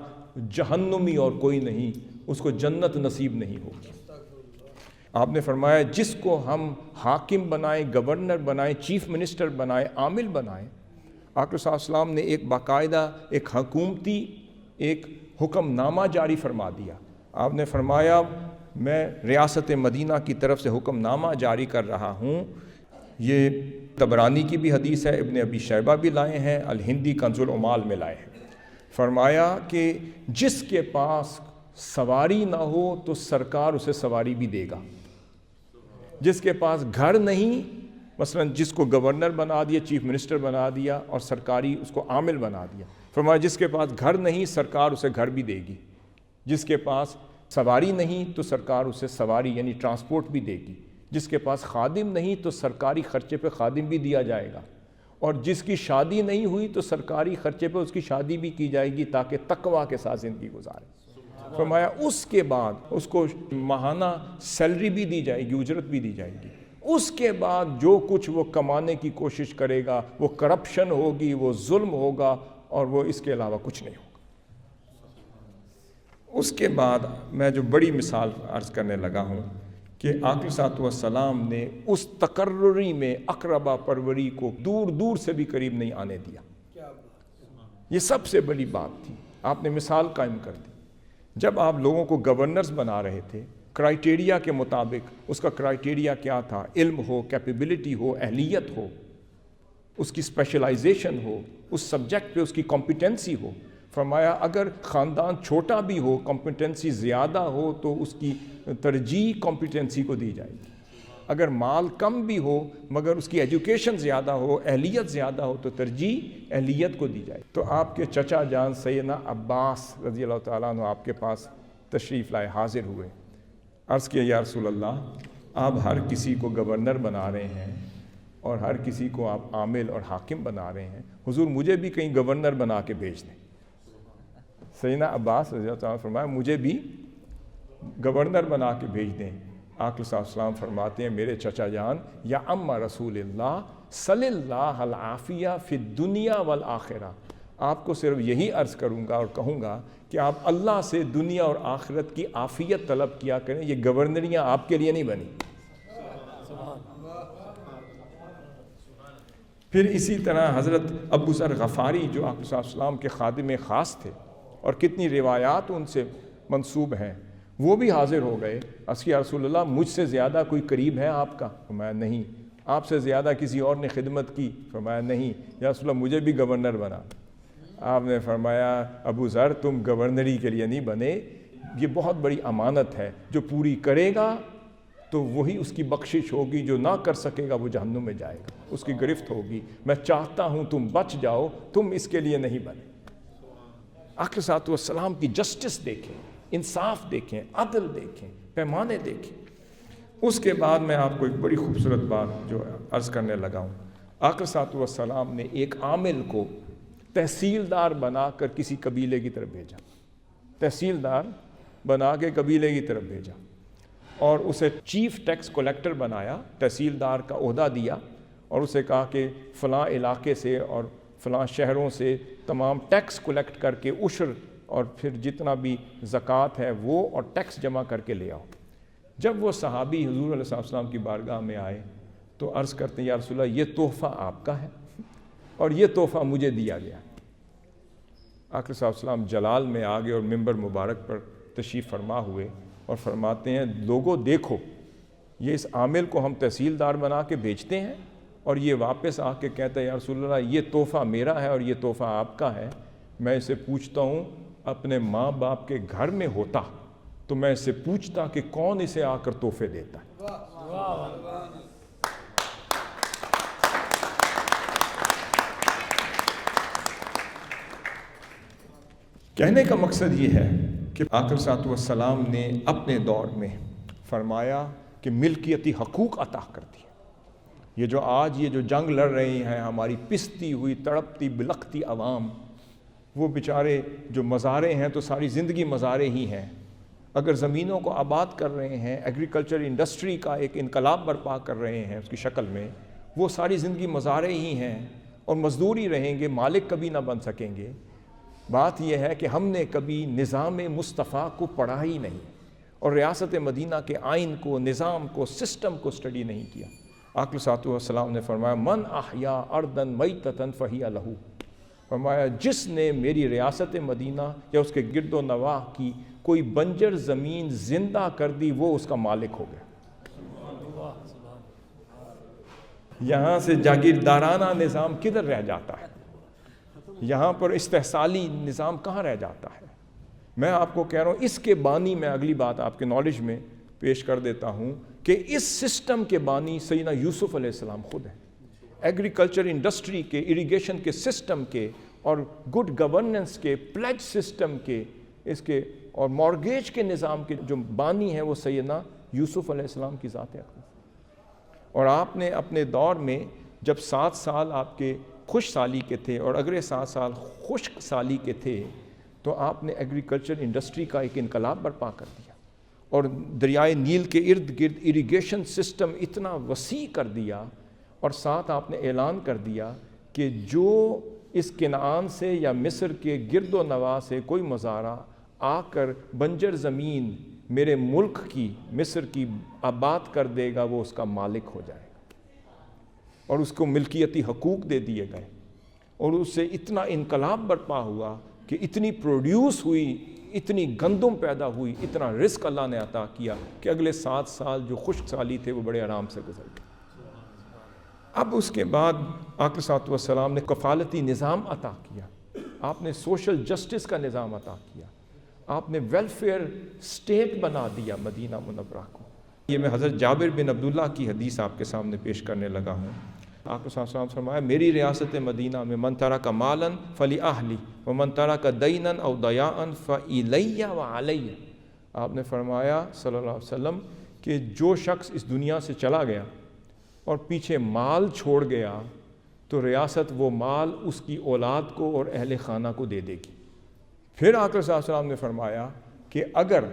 جہنمی اور کوئی نہیں، اس کو جنت نصیب نہیں ہوگی۔ آپ نے فرمایا جس کو ہم حاکم بنائیں، گورنر بنائیں، چیف منسٹر بنائیں، عامل بنائیں، آقا صلی اللہ علیہ وسلم نے ایک باقاعدہ ایک حکومتی ایک حکم نامہ جاری فرما دیا۔ آپ نے فرمایا میں ریاست مدینہ کی طرف سے حکم نامہ جاری کر رہا ہوں۔ یہ طبرانی کی بھی حدیث ہے، ابن ابی شیبہ بھی لائے ہیں، الہندی کنز العمال میں لائے ہیں۔ فرمایا کہ جس کے پاس سواری نہ ہو تو سرکار اسے سواری بھی دے گا، جس کے پاس گھر نہیں، مثلا جس کو گورنر بنا دیا، چیف منسٹر بنا دیا اور سرکاری اس کو عامل بنا دیا، فرمایا جس کے پاس گھر نہیں سرکار اسے گھر بھی دے گی، جس کے پاس سواری نہیں تو سرکار اسے سواری یعنی ٹرانسپورٹ بھی دے گی، جس کے پاس خادم نہیں تو سرکاری خرچے پہ خادم بھی دیا جائے گا، اور جس کی شادی نہیں ہوئی تو سرکاری خرچے پہ اس کی شادی بھی کی جائے گی تاکہ تقوی کے ساتھ زندگی گزارے۔ فرمایا اس کے بعد اس کو ماہانہ سیلری بھی دی جائے گی، اجرت بھی دی جائے گی۔ اس کے بعد جو کچھ وہ کمانے کی کوشش کرے گا وہ کرپشن ہوگی، وہ ظلم ہوگا، اور وہ اس کے علاوہ کچھ نہیں ہوگا۔ اس کے بعد میں جو بڑی مثال عرض کرنے لگا ہوں کہ آقا صلی اللہ علیہ وسلم نے اس تقرری میں اقربا پروری کو دور دور سے بھی قریب نہیں آنے دیا۔ یہ سب سے بڑی بات تھی، آپ نے مثال قائم کر دی۔ جب آپ لوگوں کو گورنرز بنا رہے تھے، کرائٹیریا کے مطابق. اس کا کرائٹیریا کیا تھا؟ علم ہو، کیپیبلٹی ہو، اہلیت ہو، اس کی اسپیشلائزیشن ہو، اس سبجیکٹ پہ اس کی کمپیٹنسی ہو. فرمایا اگر خاندان چھوٹا بھی ہو، کمپیٹنسی زیادہ ہو تو اس کی ترجیح کمپیٹنسی کو دی جائے گی. اگر مال کم بھی ہو مگر اس کی ایجوکیشن زیادہ ہو، اہلیت زیادہ ہو تو ترجیح اہلیت کو دی جائے. تو آپ کے چچا جان سیدنا عباس رضی اللہ تعالیٰ عنہ آپ کے پاس تشریف لائے، حاضر ہوئے. عرض کیا یا رسول اللہ، آپ ہر کسی کو گورنر بنا رہے ہیں اور ہر کسی کو آپ عامل اور حاکم بنا رہے ہیں، حضور مجھے بھی کہیں گورنر بنا کے بھیج دیں. سیدنا عباس رضی اللہ تعالیٰ فرمایا مجھے بھی گورنر بنا کے بھیج دیں. آقا صلی اللہ علیہ وسلم فرماتے ہیں میرے چچا جان، یا اما رسول اللہ صلی اللہ العافیہ فی الدنیا والآخرہ، آپ کو صرف یہی عرض کروں گا اور کہوں گا کہ آپ اللہ سے دنیا اور آخرت کی عافیت طلب کیا کریں. یہ گورنریاں آپ کے لیے نہیں بنی. پھر اسی طرح حضرت ابو ذر غفاری جو آقا صلی اللہ علیہ وسلم کے خادم خاص تھے اور کتنی روایات ان سے منسوب ہیں، وہ بھی حاضر ہو گئے. یا رسول اللہ مجھ سے زیادہ کوئی قریب ہے آپ کا؟ فرمایا نہیں. آپ سے زیادہ کسی اور نے خدمت کی؟ فرمایا نہیں. یا رسول اللہ مجھے بھی گورنر بنا. آپ نے فرمایا ابو ذر تم گورنری کے لیے نہیں بنے، یہ بہت بڑی امانت ہے، جو پوری کرے گا تو وہی اس کی بخشش ہوگی، جو نہ کر سکے گا وہ جہنم میں جائے گا، اس کی گرفت ہوگی. میں چاہتا ہوں تم بچ جاؤ، تم اس کے لیے نہیں بنے. آقا صلی اللہ علیہ وسلم کی جسٹس دیکھیں، انصاف دیکھیں، عدل دیکھیں، پیمانے دیکھیں. اس کے بعد میں آپ کو ایک بڑی خوبصورت بات جو عرض کرنے لگا ہوں. آقا صلی اللہ علیہ وسلم نے ایک عامل کو تحصیلدار بنا کر کسی قبیلے کی طرف بھیجا. تحصیلدار بنا کے قبیلے کی طرف بھیجا اور اسے چیف ٹیکس کلیکٹر بنایا، تحصیلدار کا عہدہ دیا اور اسے کہا کہ فلاں علاقے سے اور فلاں شہروں سے تمام ٹیکس کلیکٹ کر کے عشر اور پھر جتنا بھی زکوٰۃ ہے وہ اور ٹیکس جمع کر کے لے آؤ. جب وہ صحابی حضور علیہ السلام کی بارگاہ میں آئے تو عرض کرتے ہیں یا رسول اللہ یہ تحفہ آپ کا ہے اور یہ تحفہ مجھے دیا گیا. آقا صلی اللہ علیہ وسلم جلال میں آگے اور منبر مبارک پر تشریف فرما ہوئے اور فرماتے ہیں لوگوں دیکھو، یہ اس عامل کو ہم تحصیلدار بنا کے بیچتے ہیں اور یہ واپس آ کے کہتا ہے یا رسول اللہ یہ تحفہ میرا ہے اور یہ تحفہ آپ کا ہے. میں اسے پوچھتا ہوں اپنے ماں باپ کے گھر میں ہوتا تو میں اسے پوچھتا کہ کون اسے آ کر تحفے دیتا ہے. کہنے کا مقصد یہ ہے کہ آقا صلی اللہ علیہ وسلم نے اپنے دور میں فرمایا کہ ملکیتی حقوق عطا کر دی. یہ جو آج یہ جو جنگ لڑ رہی ہیں ہماری پستی ہوئی تڑپتی بلکتی عوام، وہ بیچارے جو مزارے ہیں تو ساری زندگی مزارے ہی ہیں. اگر زمینوں کو آباد کر رہے ہیں، ایگریکلچر انڈسٹری کا ایک انقلاب برپا کر رہے ہیں اس کی شکل میں، وہ ساری زندگی مزارے ہی ہیں اور مزدور ہی رہیں گے، مالک کبھی نہ بن سکیں گے. بات یہ ہے کہ ہم نے کبھی نظام مصطفیٰ کو پڑھا ہی نہیں اور ریاست مدینہ کے آئین کو، نظام کو، سسٹم کو اسٹڈی نہیں کیا. آقا صلی اللہ علیہ وسلم نے فرمایا من احیا ارضا میتۃ فہی لہ، فرمایا جس نے میری ریاست مدینہ یا اس کے گرد و نواح کی کوئی بنجر زمین زندہ کر دی وہ اس کا مالک ہو گیا. یہاں سے جاگیردارانہ نظام کدھر رہ جاتا ہے؟ یہاں پر استحصالی نظام کہاں رہ جاتا ہے؟ میں آپ کو کہہ رہا ہوں اس کے بانی، میں اگلی بات آپ کے نالج میں پیش کر دیتا ہوں کہ اس سسٹم کے بانی سیدنا یوسف علیہ السلام خود ہیں. ایگریکلچر انڈسٹری کے، اریگیشن کے سسٹم کے اور گڈ گورننس کے، پلیج سسٹم کے، اس کے اور مارگیج کے نظام کے جو بانی ہیں وہ سیدنا یوسف علیہ السلام کی ذات اقدس. اور آپ نے اپنے دور میں جب 7 سال آپ کے خوش سالی کے تھے اور اگلے 7 سال خشک سالی کے تھے تو آپ نے ایگریکلچر انڈسٹری کا ایک انقلاب برپا کر دیا اور دریائے نیل کے ارد گرد اریگیشن سسٹم اتنا وسیع کر دیا اور ساتھ آپ نے اعلان کر دیا کہ جو اس کنعان سے یا مصر کے گرد و نواح سے کوئی مزارع آ کر بنجر زمین میرے ملک کی، مصر کی آباد کر دے گا وہ اس کا مالک ہو جائے گا. اور اس کو ملکیتی حقوق دے دیے گئے اور اس سے اتنا انقلاب برپا ہوا کہ اتنی پروڈیوس ہوئی اتنی گندم پیدا ہوئی، اتنا رزق اللہ نے عطا کیا کہ اگلے 7 سال جو خشک سالی تھے وہ بڑے آرام سے گزر گئے۔ اب اس کے بعد آقا صلی اللہ علیہ وسلم نے کفالتی نظام عطا کیا، آپ نے سوشل جسٹس کا نظام عطا کیا، آپ نے ویلفیئر سٹیٹ بنا دیا مدینہ منورہ کو۔ یہ میں حضرت جابر بن عبداللہ کی حدیث آپ کے سامنے پیش کرنے لگا ہوں۔ آقا صلی اللہ علیہ وسلم فرمایا میری ریاست مدینہ میں من ترک مالا فلی ومن ترک دینا او ضیاعا فالی وعلی۔ آپ نے فرمایا صلی اللہ علیہ وسلم کہ جو شخص اس دنیا سے چلا گیا اور پیچھے مال چھوڑ گیا تو ریاست وہ مال اس کی اولاد کو اور اہل خانہ کو دے دے گی۔ پھر آقا صلی اللہ علیہ وسلم نے فرمایا کہ اگر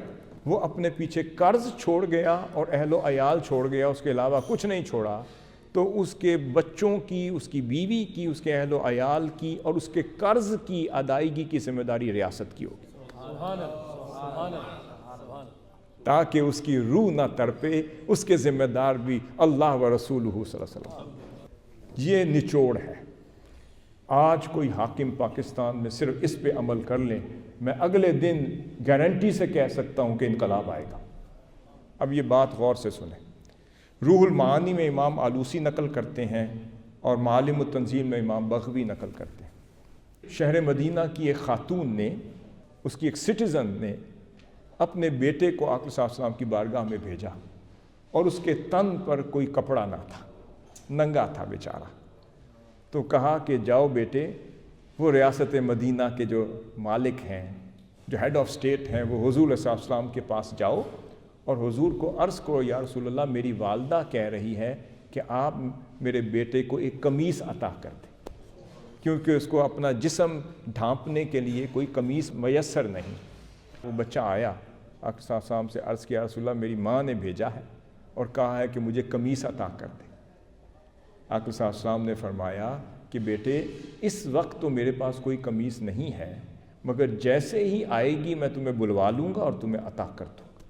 وہ اپنے پیچھے قرض چھوڑ گیا اور اہل و عیال چھوڑ گیا، اس کے علاوہ کچھ نہیں چھوڑا، تو اس کے بچوں کی، اس کی بیوی کی، اس کے اہل و عیال کی اور اس کے قرض کی ادائیگی کی ذمہ داری ریاست کی ہوگی، تاکہ اس کی روح نہ تڑپے، اس کے ذمہ دار بھی اللہ و رسولہ صلی اللہ علیہ وسلم۔ یہ نچوڑ ہے۔ آج کوئی حاکم پاکستان میں صرف اس پہ عمل کر لیں، میں اگلے دن گارنٹی سے کہہ سکتا ہوں کہ انقلاب آئے گا۔ اب یہ بات غور سے سنیں۔ روح المعانی میں امام آلوسی نقل کرتے ہیں اور معالم التنزیل میں امام بغوی نقل کرتے ہیں، شہر مدینہ کی ایک خاتون نے، اس کی ایک سٹیزن نے اپنے بیٹے کو آقا صلی اللہ علیہ وسلم کی بارگاہ میں بھیجا اور اس کے تن پر کوئی کپڑا نہ تھا، ننگا تھا بیچارہ۔ تو کہا کہ جاؤ بیٹے، وہ ریاست مدینہ کے جو مالک ہیں، جو ہیڈ آف سٹیٹ ہیں، وہ حضور صلی اللہ علیہ وسلم کے پاس جاؤ اور حضور کو عرض کرو یا رسول اللہ میری والدہ کہہ رہی ہے کہ آپ میرے بیٹے کو ایک قمیص عطا کر دیں، کیونکہ اس کو اپنا جسم ڈھانپنے کے لیے کوئی قمیص میسر نہیں۔ وہ بچہ آیا، آقا صلی اللہ علیہ وسلم سے عرض کیا رسول اللہ میری ماں نے بھیجا ہے اور کہا ہے کہ مجھے قمیص عطا کر دیں۔ آقا صلی اللہ علیہ وسلم نے فرمایا کہ بیٹے اس وقت تو میرے پاس کوئی قمیص نہیں ہے، مگر جیسے ہی آئے گی میں تمہیں بلوا لوں گا اور تمہیں عطا کر دوں گا۔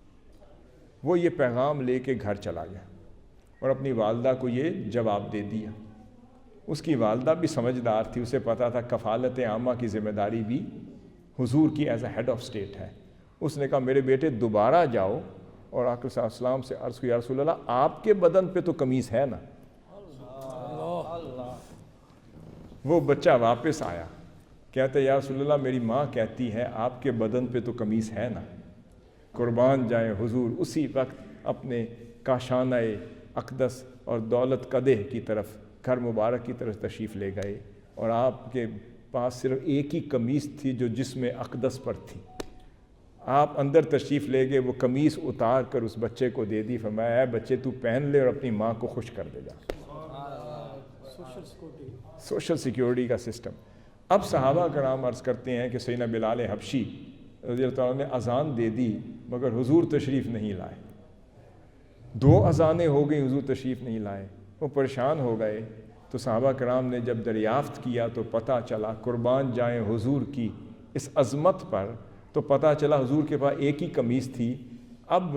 وہ یہ پیغام لے کے گھر چلا گیا اور اپنی والدہ کو یہ جواب دے دیا۔ اس کی والدہ بھی سمجھدار تھی، اسے پتا تھا کفالت عامہ کی ذمہ داری بھی حضور کی is a head of state ہے۔ اس نے کہا میرے بیٹے دوبارہ جاؤ اور آقا صلی اللہ علیہ وسلم سے عرض کیا یا رسول اللہ آپ کے بدن پہ تو قمیص ہے نا۔ وہ بچہ واپس آیا، کہتے یا رسول اللہ میری ماں کہتی ہے آپ کے بدن پہ تو قمیص ہے نا۔ قربان جائیں حضور اسی وقت اپنے کاشانہ اقدس اور دولت قدح کی طرف، گھر مبارک کی طرف تشریف لے گئے اور آپ کے پاس صرف ایک ہی قمیص تھی جو جسم اقدس پر تھی۔ آپ اندر تشریف لے گئے، وہ قمیص اتار کر اس بچے کو دے دی، فرمایا اے بچے تو پہن لے اور اپنی ماں کو خوش کر دے جا۔ سوشل سیکیورٹی کا سسٹم۔ اب صحابہ کرام عرض کرتے ہیں کہ سیدنا بلال حبشی رضی اللہ تعالیٰ نے اذان دے دی مگر حضور تشریف نہیں لائے۔ 2 اذانیں ہو گئیں، حضور تشریف نہیں لائے، وہ پریشان ہو گئے۔ تو صحابہ کرام نے جب دریافت کیا تو پتہ چلا، قربان جائیں حضور کی اس عظمت پر، تو پتہ چلا حضور کے پاس ایک ہی قمیص تھی۔ اب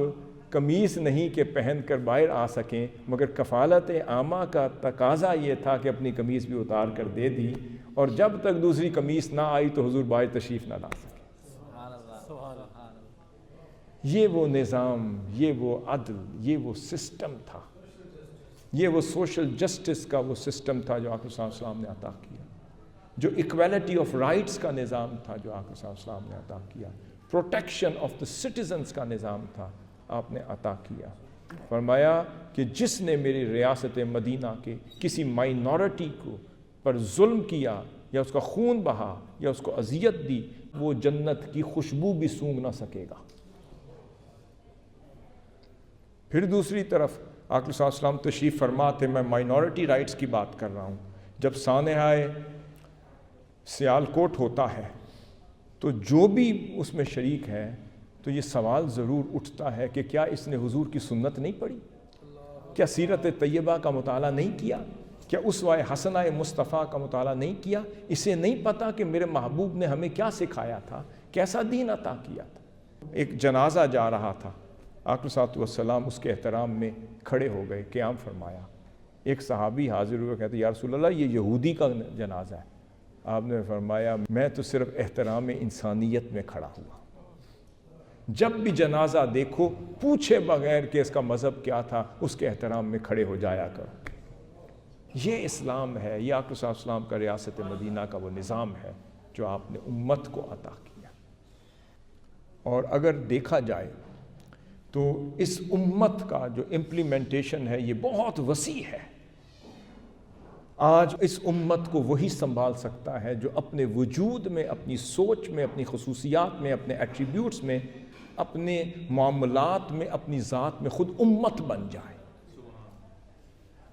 قمیص نہیں کہ پہن کر باہر آ سکیں، مگر کفالت عامہ کا تقاضا یہ تھا کہ اپنی قمیص بھی اتار کر دے دی، اور جب تک دوسری قمیص نہ آئی تو حضور باہر تشریف نہ لا سکے۔ یہ وہ نظام، یہ وہ عدل، یہ وہ سسٹم تھا، یہ وہ سوشل جسٹس کا وہ سسٹم تھا جو آقا صلی اللہ علیہ وسلم نے عطا کیا، جو ایکویلٹی آف رائٹس کا نظام تھا جو آقا صلی اللہ علیہ وسلم نے عطا کیا، پروٹیکشن آف دا سٹیزنز کا نظام تھا، آپ نے عطا کیا۔ فرمایا کہ جس نے میری ریاست مدینہ کے کسی مائنورٹی کو پر ظلم کیا یا اس کا خون بہا یا اس کو اذیت دی، وہ جنت کی خوشبو بھی سونگھ نہ سکے گا۔ پھر دوسری طرف آقا صلی اللہ علیہ وسلم تشریف فرما تھے، میں مائنورٹی رائٹس کی بات کر رہا ہوں، جب سانحہ سیالکوٹ ہوتا ہے تو جو بھی اس میں شریک ہے تو یہ سوال ضرور اٹھتا ہے کہ کیا اس نے حضور کی سنت نہیں پڑھی؟ کیا سیرت طیبہ کا مطالعہ نہیں کیا؟ کیا اسوہ حسنہ مصطفیٰ کا مطالعہ نہیں کیا؟ اسے نہیں پتا کہ میرے محبوب نے ہمیں کیا سکھایا تھا، کیسا دین عطا کیا تھا؟ ایک جنازہ جا رہا تھا، آقا صلی اللہ علیہ وسلم اس کے احترام میں کھڑے ہو گئے، قیام فرمایا۔ ایک صحابی حاضر ہوئے، کہتے یا رسول اللہ یہ یہودی کا جنازہ ہے۔ آپ نے فرمایا میں تو صرف احترام انسانیت میں کھڑا ہوا، جب بھی جنازہ دیکھو پوچھے بغیر کہ اس کا مذہب کیا تھا اس کے احترام میں کھڑے ہو جایا کرو۔ یہ اسلام ہے، یہ آقا صلی اللہ علیہ وسلم کا ریاست مدینہ کا وہ نظام ہے جو آپ نے امت کو عطا کیا۔ اور اگر دیکھا جائے تو اس امت کا جو امپلیمنٹیشن ہے یہ بہت وسیع ہے۔ آج اس امت کو وہی سنبھال سکتا ہے جو اپنے وجود میں، اپنی سوچ میں، اپنی خصوصیات میں، اپنے ایٹریبیوٹس میں، اپنے معاملات میں، اپنی ذات میں خود امت بن جائے۔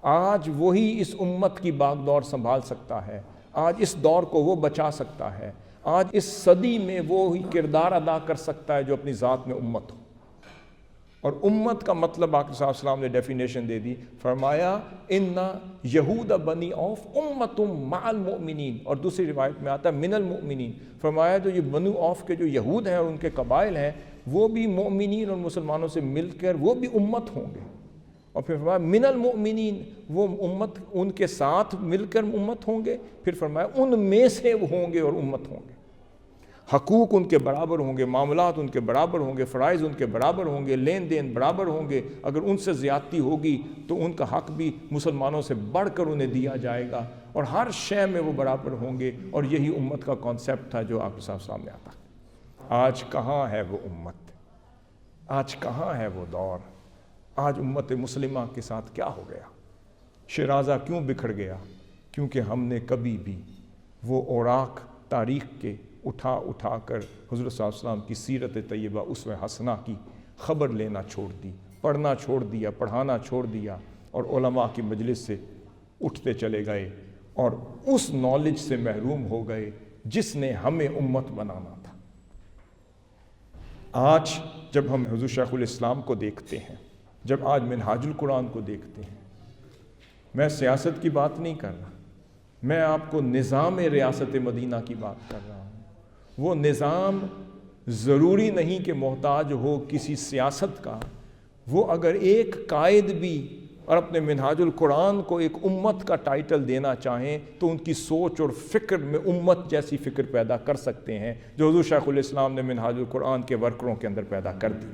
آج وہی اس امت کی باغ دور سنبھال سکتا ہے، آج اس دور کو وہ بچا سکتا ہے، آج اس صدی میں وہی کردار ادا کر سکتا ہے جو اپنی ذات میں امت ہو۔ اور امت کا مطلب آقا صلی اللہ علیہ وسلم نے ڈیفینیشن دے دی، فرمایا ان یہود بنی اوف امت مع المؤمنین، اور دوسری روایت میں آتا ہے من المؤمنین، فرمایا جو یہ بنو اوف کے جو یہود ہیں اور ان کے قبائل ہیں وہ بھی مؤمنین اور مسلمانوں سے مل کر وہ بھی امت ہوں گے۔ اور پھر فرمایا من المؤمنین، وہ امت ان کے ساتھ مل کر امت ہوں گے، پھر فرمایا ان میں سے وہ ہوں گے اور امت ہوں گے۔ حقوق ان کے برابر ہوں گے، معاملات ان کے برابر ہوں گے، فرائض ان کے برابر ہوں گے، لین دین برابر ہوں گے، اگر ان سے زیادتی ہوگی تو ان کا حق بھی مسلمانوں سے بڑھ کر انہیں دیا جائے گا، اور ہر شے میں وہ برابر ہوں گے۔ اور یہی امت کا کانسیپٹ تھا جو آپ کے سامنے آتا۔ آج کہاں ہے وہ امت؟ آج کہاں ہے وہ دور؟ آج امت مسلمہ کے ساتھ کیا ہو گیا؟ شیرازہ کیوں بکھر گیا؟ کیونکہ ہم نے کبھی بھی وہ اوراق تاریخ کے اٹھا کر حضرت صلی اللہ علیہ وسلم کی سیرت طیبہ اسوہ حسنہ کی خبر لینا چھوڑ دی، پڑھنا چھوڑ دیا، پڑھانا چھوڑ دیا، اور علماء کی مجلس سے اٹھتے چلے گئے اور اس نالج سے محروم ہو گئے جس نے ہمیں امت بنانا تھا۔ آج جب ہم حضور شیخ الاسلام کو دیکھتے ہیں، جب آج منہاج القرآن کو دیکھتے ہیں، میں سیاست کی بات نہیں کر رہا، میں آپ کو نظام ریاست مدینہ کی بات کر رہا ہوں۔ وہ نظام ضروری نہیں کہ محتاج ہو کسی سیاست کا، وہ اگر ایک قائد بھی اور اپنے منہاج القرآن کو ایک امت کا ٹائٹل دینا چاہیں تو ان کی سوچ اور فکر میں امت جیسی فکر پیدا کر سکتے ہیں جو حضور شیخ الاسلام نے منہاج القرآن کے ورکروں کے اندر پیدا کر دی۔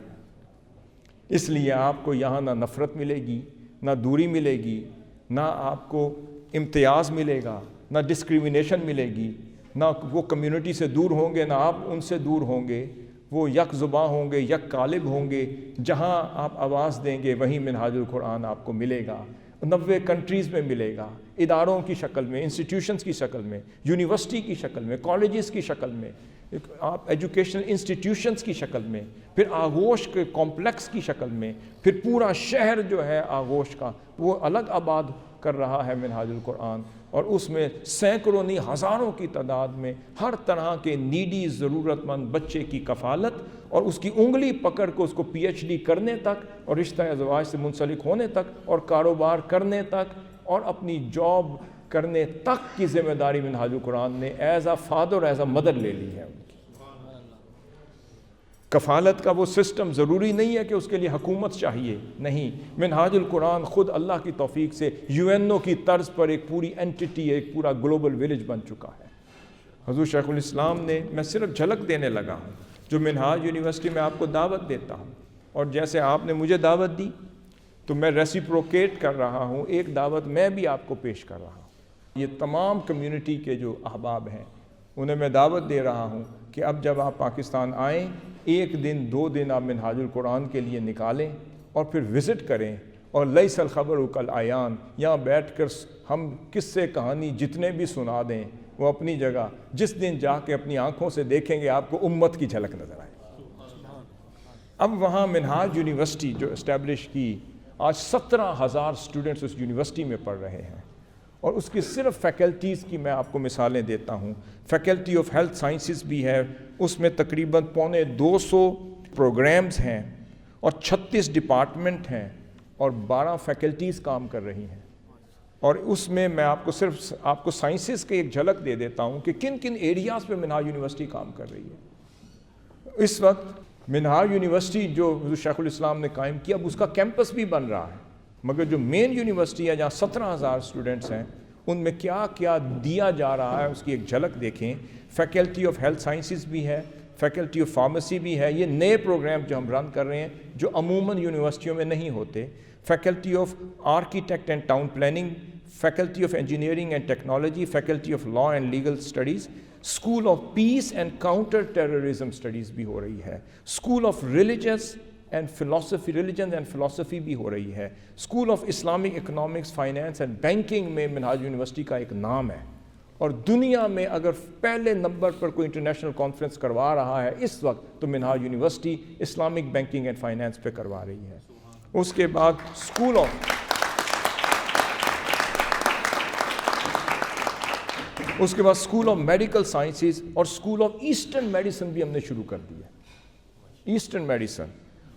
اس لیے آپ کو یہاں نہ نفرت ملے گی، نہ دوری ملے گی، نہ آپ کو امتیاز ملے گا، نہ ڈسکریمنیشن ملے گی، نہ وہ کمیونٹی سے دور ہوں گے، نہ آپ ان سے دور ہوں گے، وہ یک زباں ہوں گے، یک قالب ہوں گے، جہاں آپ آواز دیں گے وہیں منہاج القرآن آپ کو ملے گا۔ 90 کنٹریز میں ملے گا، اداروں کی شکل میں، انسٹیٹیوشنز کی شکل میں، یونیورسٹی کی شکل میں، کالجز کی شکل میں، آپ ایجوکیشنل انسٹیٹیوشنز کی شکل میں، پھر آغوش کے کمپلیکس کی شکل میں، پھر پورا شہر جو ہے آغوش کا وہ الگ آباد کر رہا ہے منہاج القرآن، اور اس میں سینکڑوں نہیں ہزاروں کی تعداد میں ہر طرح کے نیڈی ضرورت مند بچے کی کفالت اور اس کی انگلی پکڑ کو اس کو پی ایچ ڈی کرنے تک اور رشتہ ازواج سے منسلک ہونے تک اور کاروبار کرنے تک اور اپنی جاب کرنے تک کی ذمہ داری منہاج القرآن نے as a father as a mother لے لی ہے۔ کفالت کا وہ سسٹم ضروری نہیں ہے کہ اس کے لیے حکومت چاہیے، نہیں، منہاج القرآن خود اللہ کی توفیق سے UNO کی طرز پر ایک پوری اینٹیٹی، ایک پورا گلوبل ولیج بن چکا ہے۔ حضور شیخ الاسلام نے، میں صرف جھلک دینے لگا ہوں، جو منہاج یونیورسٹی میں آپ کو دعوت دیتا ہوں، اور جیسے آپ نے مجھے دعوت دی تو میں ریسیپروکیٹ کر رہا ہوں، ایک دعوت میں بھی آپ کو پیش کر رہا ہوں۔ یہ تمام کمیونٹی کے جو احباب ہیں انہیں میں دعوت دے رہا ہوں کہ اب جب آپ پاکستان آئیں، ایک دن 2 دن آپ منہاج القرآن کے لیے نکالیں اور پھر وزٹ کریں، اور لیس الخبر کالعیان، یہاں بیٹھ کر ہم قصے کہانی جتنے بھی سنا دیں وہ اپنی جگہ، جس دن جا کے اپنی آنکھوں سے دیکھیں گے آپ کو امت کی جھلک نظر آئے۔ اب وہاں منہاج یونیورسٹی جو اسٹیبلش کی، آج 17,000 اسٹوڈنٹس اس یونیورسٹی میں پڑھ رہے ہیں، اور اس کی صرف فیکلٹیز کی میں آپ کو مثالیں دیتا ہوں۔ فیکلٹی آف ہیلتھ سائنسز بھی ہے، اس میں تقریباً 250 پروگرامز ہیں اور 36 ڈپارٹمنٹ ہیں اور 12 فیکلٹیز کام کر رہی ہیں۔ اور اس میں میں آپ کو صرف آپ کو سائنسز کی ایک جھلک دے دیتا ہوں کہ کن کن ایریاز پہ منہاج یونیورسٹی کام کر رہی ہے۔ اس وقت منہاج یونیورسٹی جو حضور شیخ الاسلام نے قائم کیا، اب اس کا کیمپس بھی بن رہا ہے، مگر جو مین یونیورسٹی ہے جہاں 17,000 اسٹوڈنٹس ہیں ان میں کیا کیا دیا جا رہا ہے اس کی ایک جھلک دیکھیں۔ فیکلٹی آف ہیلتھ سائنسز بھی ہے، فیکلٹی آف فارمیسی بھی ہے. یہ نئے پروگرام جو ہم رن کر رہے ہیں جو عموماً یونیورسٹیوں میں نہیں ہوتے. Faculty of architect and town planning, faculty of engineering and technology, faculty of law and legal studies, school of peace and counter terrorism studies بھی ہو رہی ہے, school of religion and philosophy بھی ہو رہی ہے, school of Islamic economics, finance and banking میں منہاج university کا ایک نام ہے. اور دنیا میں اگر پہلے نمبر پر کوئی انٹرنیشنل کانفرنس کروا رہا ہے اس وقت تو Minhaj university Islamic banking and finance پہ کروا رہی ہے. اس کے بعد اسکول آف میڈیکل سائنسز اور اسکول آف ایسٹرن میڈیسن بھی ہم نے شروع کر دی ہے. ایسٹرن میڈیسن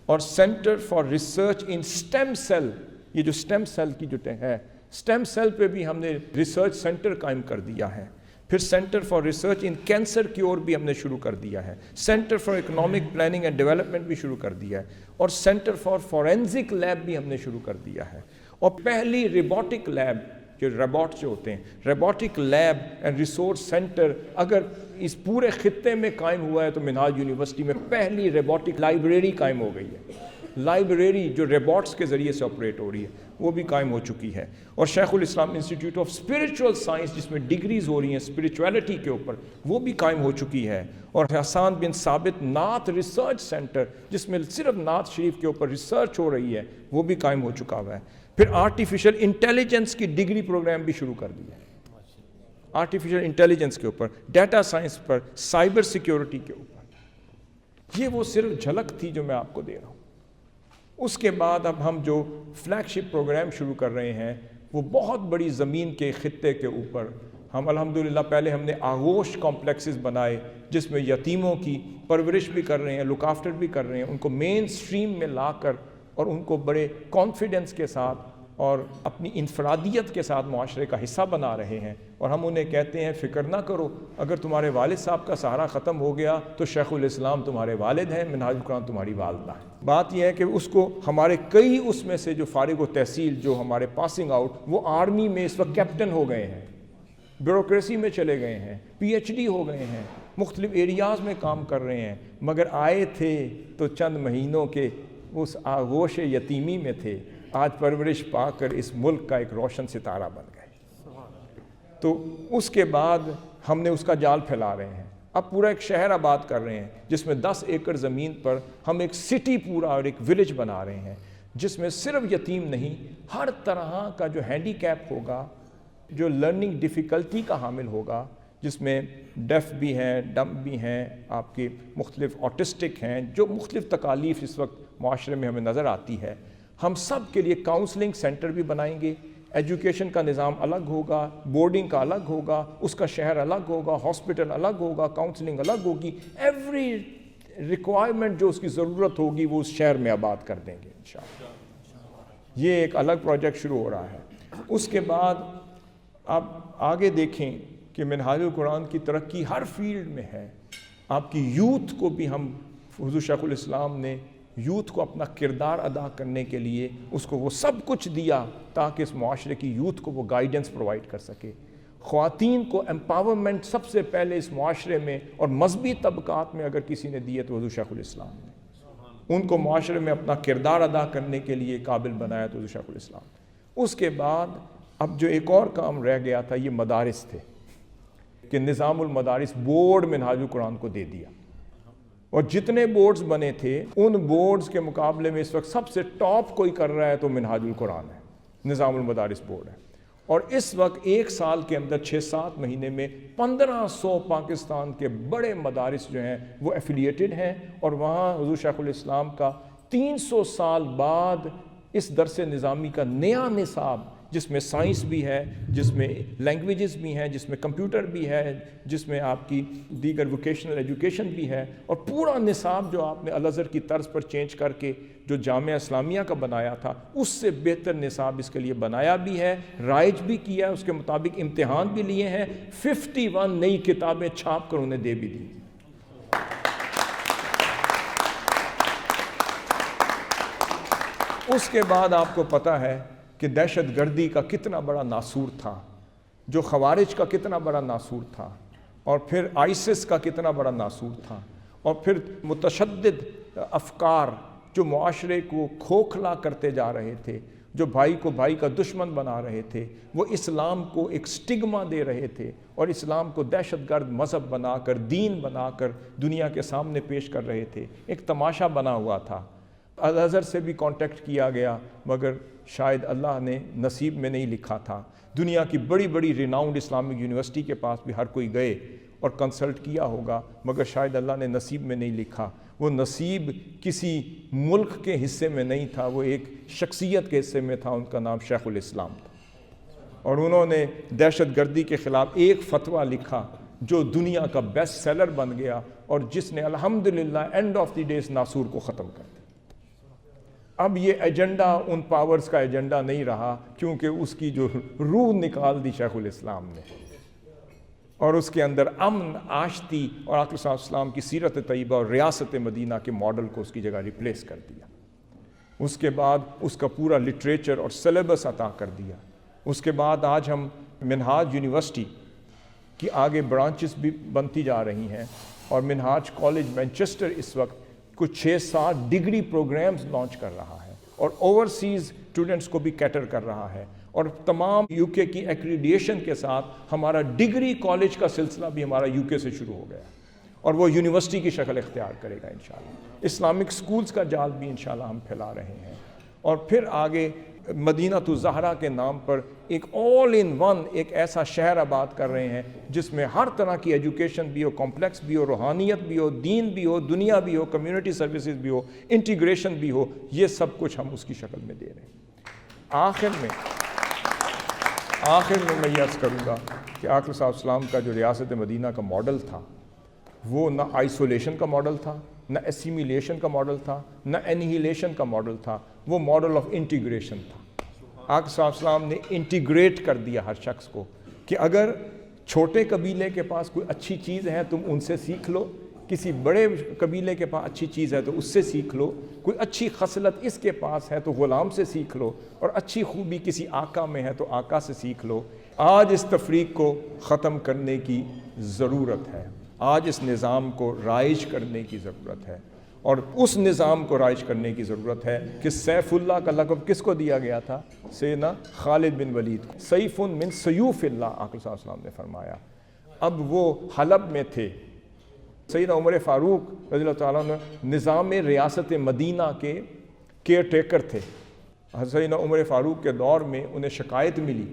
اور centre for research in stem cell, یہ جو اسٹیم سیل کی جو ہے اسٹیم سیل پہ بھی ہم نے ریسرچ سینٹر قائم کر دیا ہے. پھر centre for research in cancer cure بھی ہم نے شروع کر دیا ہے. Centre for economic planning and development بھی شروع کر دیا ہے. اور سینٹر فار فورینزک لیب بھی ہم نے شروع کر دیا ہے. اور پہلی روبوٹک لیب, جو روبوٹ جو ہوتے ہیں, robotic lab and resource centre اگر اس پورے خطے میں قائم ہوا ہے تو منہاج یونیورسٹی میں پہلی روبوٹک لائبریری قائم ہو گئی ہے. لائبریری جو روبوٹس کے ذریعے سے آپریٹ ہو رہی ہے وہ بھی قائم ہو چکی ہے. اور شیخ الاسلام انسٹیٹیوٹ آف اسپرچوئل سائنس جس میں ڈگریز ہو رہی ہیں اسپرچویلٹی کے اوپر وہ بھی قائم ہو چکی ہے. اور حسان بن ثابت نعت ریسرچ سینٹر جس میں صرف نعت شریف کے اوپر ریسرچ ہو رہی ہے وہ بھی قائم ہو چکا ہوا ہے. پھر آرٹیفیشل انٹیلیجنس کی ڈگری پروگرام بھی شروع کر دیا ہے. آرٹیفیشل انٹیلیجنس کے اوپر, ڈیٹا سائنس پر, سائبر سیکیورٹی کے اوپر. یہ وہ صرف جھلک تھی جو میں آپ کو دے رہا ہوں. اس کے بعد اب ہم جو فلیگ شپ پروگرام شروع کر رہے ہیں وہ بہت بڑی زمین کے خطے کے اوپر ہم الحمدللہ پہلے ہم نے آغوش کمپلیکسز بنائے جس میں یتیموں کی پرورش بھی کر رہے ہیں, لک آفٹر بھی کر رہے ہیں, ان کو مین اسٹریم میں لا کر اور ان کو بڑے کانفیڈنس کے ساتھ اور اپنی انفرادیت کے ساتھ معاشرے کا حصہ بنا رہے ہیں. اور ہم انہیں کہتے ہیں فکر نہ کرو, اگر تمہارے والد صاحب کا سہارا ختم ہو گیا تو شیخ الاسلام تمہارے والد ہیں, منہاج القرآن تمہاری والدہ ہے. بات یہ ہے کہ اس کو ہمارے کئی اس میں سے جو فارغ و تحصیل جو ہمارے پاسنگ آؤٹ وہ آرمی میں اس وقت کیپٹن ہو گئے ہیں, بیوروکریسی میں چلے گئے ہیں, پی ایچ ڈی ہو گئے ہیں, مختلف ایریاز میں کام کر رہے ہیں, مگر آئے تھے تو چند مہینوں کے اس آغوش یتیمی میں تھے, آج پرورش پا کر اس ملک کا ایک روشن ستارہ بن گئے. تو اس کے بعد ہم نے اس کا جال پھیلا رہے ہیں. اب پورا ایک شہر آباد کر رہے ہیں جس میں 10 ایکڑ زمین پر ہم ایک سٹی پورا اور ایک ولیج بنا رہے ہیں جس میں صرف یتیم نہیں, ہر طرح کا جو ہینڈی کیپ ہوگا, جو لرننگ ڈیفیکلٹی کا حامل ہوگا, جس میں ڈیف بھی ہیں, ڈمب بھی ہیں, آپ کے مختلف آٹسٹک ہیں, جو مختلف تکالیف اس وقت معاشرے میں ہمیں نظر آتی ہے, ہم سب کے لیے کاؤنسلنگ سینٹر بھی بنائیں گے. ایجوکیشن کا نظام الگ ہوگا, بورڈنگ کا الگ ہوگا, اس کا شہر الگ ہوگا, ہاسپٹل الگ ہوگا, کاؤنسلنگ الگ ہوگی. ایوری ریکوائرمنٹ جو اس کی ضرورت ہوگی وہ اس شہر میں آباد کر دیں گے انشاءاللہ. یہ ایک الگ پروجیکٹ شروع ہو رہا ہے. اس کے بعد آپ آگے دیکھیں کہ منہاج القرآن کی ترقی ہر فیلڈ میں ہے. آپ کی یوتھ کو بھی ہم, حضور شیخ الاسلام نے یوتھ کو اپنا کردار ادا کرنے کے لیے اس کو وہ سب کچھ دیا تاکہ اس معاشرے کی یوتھ کو وہ گائیڈنس پرووائڈ کر سکے. خواتین کو امپاورمنٹ سب سے پہلے اس معاشرے میں اور مذہبی طبقات میں اگر کسی نے دی ہے تو حضور شیخ الاسلام نے. ان کو معاشرے میں اپنا کردار ادا کرنے کے لیے قابل بنایا تو حضور شیخ الاسلام نے. اس کے بعد اب جو ایک اور کام رہ گیا تھا یہ مدارس تھے کہ نظام المدارس بورڈ منہاج القرآن کو دے دیا. اور جتنے بورڈز بنے تھے ان بورڈز کے مقابلے میں اس وقت سب سے ٹاپ کوئی کر رہا ہے تو منہاج القرآن ہے, نظام المدارس بورڈ ہے. اور اس وقت ایک سال کے اندر 6-7 مہینے میں 1500 پاکستان کے بڑے مدارس جو ہیں وہ ایفیلیٹڈ ہیں. اور وہاں حضور شیخ الاسلام کا 300 سال بعد اس درس نظامی کا نیا نصاب جس میں سائنس بھی ہے, جس میں لینگویجز بھی ہیں, جس میں کمپیوٹر بھی ہے, جس میں آپ کی دیگر ووکیشنل ایجوکیشن بھی ہے, اور پورا نصاب جو آپ نے الازہر کی طرز پر چینج کر کے جو جامعہ اسلامیہ کا بنایا تھا اس سے بہتر نصاب اس کے لیے بنایا بھی ہے, رائج بھی کیا ہے, اس کے مطابق امتحان بھی لیے ہیں, 51 نئی کتابیں چھاپ کر انہیں دے بھی دی. اس کے بعد آپ کو پتہ ہے کہ دہشت گردی کا کتنا بڑا ناسور تھا, جو خوارج کا کتنا بڑا ناسور تھا, اور پھر آئیسس کا کتنا بڑا ناسور تھا. اور پھر متشدد افکار جو معاشرے کو کھوکھلا کرتے جا رہے تھے، جو بھائی کو بھائی کا دشمن بنا رہے تھے، وہ اسلام کو ایک سٹگما دے رہے تھے اور اسلام کو دہشت گرد مذہب بنا کر، دین بنا کر دنیا کے سامنے پیش کر رہے تھے۔ ایک تماشا بنا ہوا تھا۔ الازہر سے بھی کانٹیکٹ کیا گیا، مگر شاید اللہ نے نصیب میں نہیں لکھا تھا۔ دنیا کی بڑی بڑی ریناؤنڈ اسلامک یونیورسٹی کے پاس بھی ہر کوئی گئے اور کنسلٹ کیا ہوگا، مگر شاید اللہ نے نصیب میں نہیں لکھا۔ وہ نصیب کسی ملک کے حصے میں نہیں تھا، وہ ایک شخصیت کے حصے میں تھا، ان کا نام شیخ الاسلام تھا، اور انہوں نے دہشت گردی کے خلاف ایک فتویٰ لکھا جو دنیا کا بیسٹ سیلر بن گیا، اور جس نے الحمدللہ اینڈ آف دی ڈیز ناسور کو ختم کر دیا۔ اب یہ ایجنڈا ان پاورز کا ایجنڈا نہیں رہا، کیونکہ اس کی جو روح نکال دی شیخ الاسلام نے، اور اس کے اندر امن، آشتی اور آقا صلی اللہ علیہ وسلم کی سیرت طیبہ اور ریاست مدینہ کے ماڈل کو اس کی جگہ ریپلیس کر دیا۔ اس کے بعد اس کا پورا لٹریچر اور سلیبس عطا کر دیا۔ اس کے بعد آج ہم منہاج یونیورسٹی کی آگے برانچز بھی بنتی جا رہی ہیں، اور منہاج کالج مینچسٹر اس وقت کچھ 6-7 ڈگری پروگرامز لانچ کر رہا ہے، اور اوورسیز اسٹوڈنٹس کو بھی کیٹر کر رہا ہے، اور تمام یو کے کی ایکریڈیشن کے ساتھ ہمارا ڈگری کالج کا سلسلہ بھی ہمارا یو کے سے شروع ہو گیا، اور وہ یونیورسٹی کی شکل اختیار کرے گا انشاءاللہ۔ اسلامک سکولز کا جال بھی انشاءاللہ ہم پھیلا رہے ہیں، اور پھر آگے مدینہ الزہرا کے نام پر ایک آل ان ون ایک ایسا شہر آباد کر رہے ہیں جس میں ہر طرح کی ایجوکیشن بھی ہو، کمپلیکس بھی ہو، روحانیت بھی ہو، دین بھی ہو، دنیا بھی ہو، کمیونٹی سروسز بھی ہو، انٹیگریشن بھی ہو، یہ سب کچھ ہم اس کی شکل میں دے رہے ہیں۔ آخر میں میں یہ عرض کروں گا کہ آقا صلی اللہ علیہ وسلم کا جو ریاست مدینہ کا ماڈل تھا، وہ نہ آئسولیشن کا ماڈل تھا، نہ اسیمیلیشن کا ماڈل تھا، نہ انہیلیشن کا ماڈل تھا، وہ ماڈل آف انٹیگریشن تھا۔ آقا صلی اللہ علیہ وسلم نے انٹیگریٹ کر دیا ہر شخص کو کہ اگر چھوٹے قبیلے کے پاس کوئی اچھی چیز ہے تم ان سے سیکھ لو، کسی بڑے قبیلے کے پاس اچھی چیز ہے تو اس سے سیکھ لو، کوئی اچھی خصلت اس کے پاس ہے تو غلام سے سیکھ لو، اور اچھی خوبی کسی آقا میں ہے تو آقا سے سیکھ لو۔ آج اس تفریق کو ختم کرنے کی ضرورت ہے، آج اس نظام کو رائج کرنے کی ضرورت ہے، اور اس نظام کو رائج کرنے کی ضرورت ہے کہ سیف اللہ کا لقب کس کو دیا گیا تھا؟ سیدنا خالد بن ولید کو، سیف من سیوف اللہ آقا صلی اللہ علیہ وسلم نے فرمایا۔ اب وہ حلب میں تھے، سیدنا عمر فاروق رضی اللہ تعالیٰ عنہ نظام ریاست مدینہ کے کیئر ٹیکر تھے۔ سیدنا عمر فاروق کے دور میں انہیں شکایت ملی،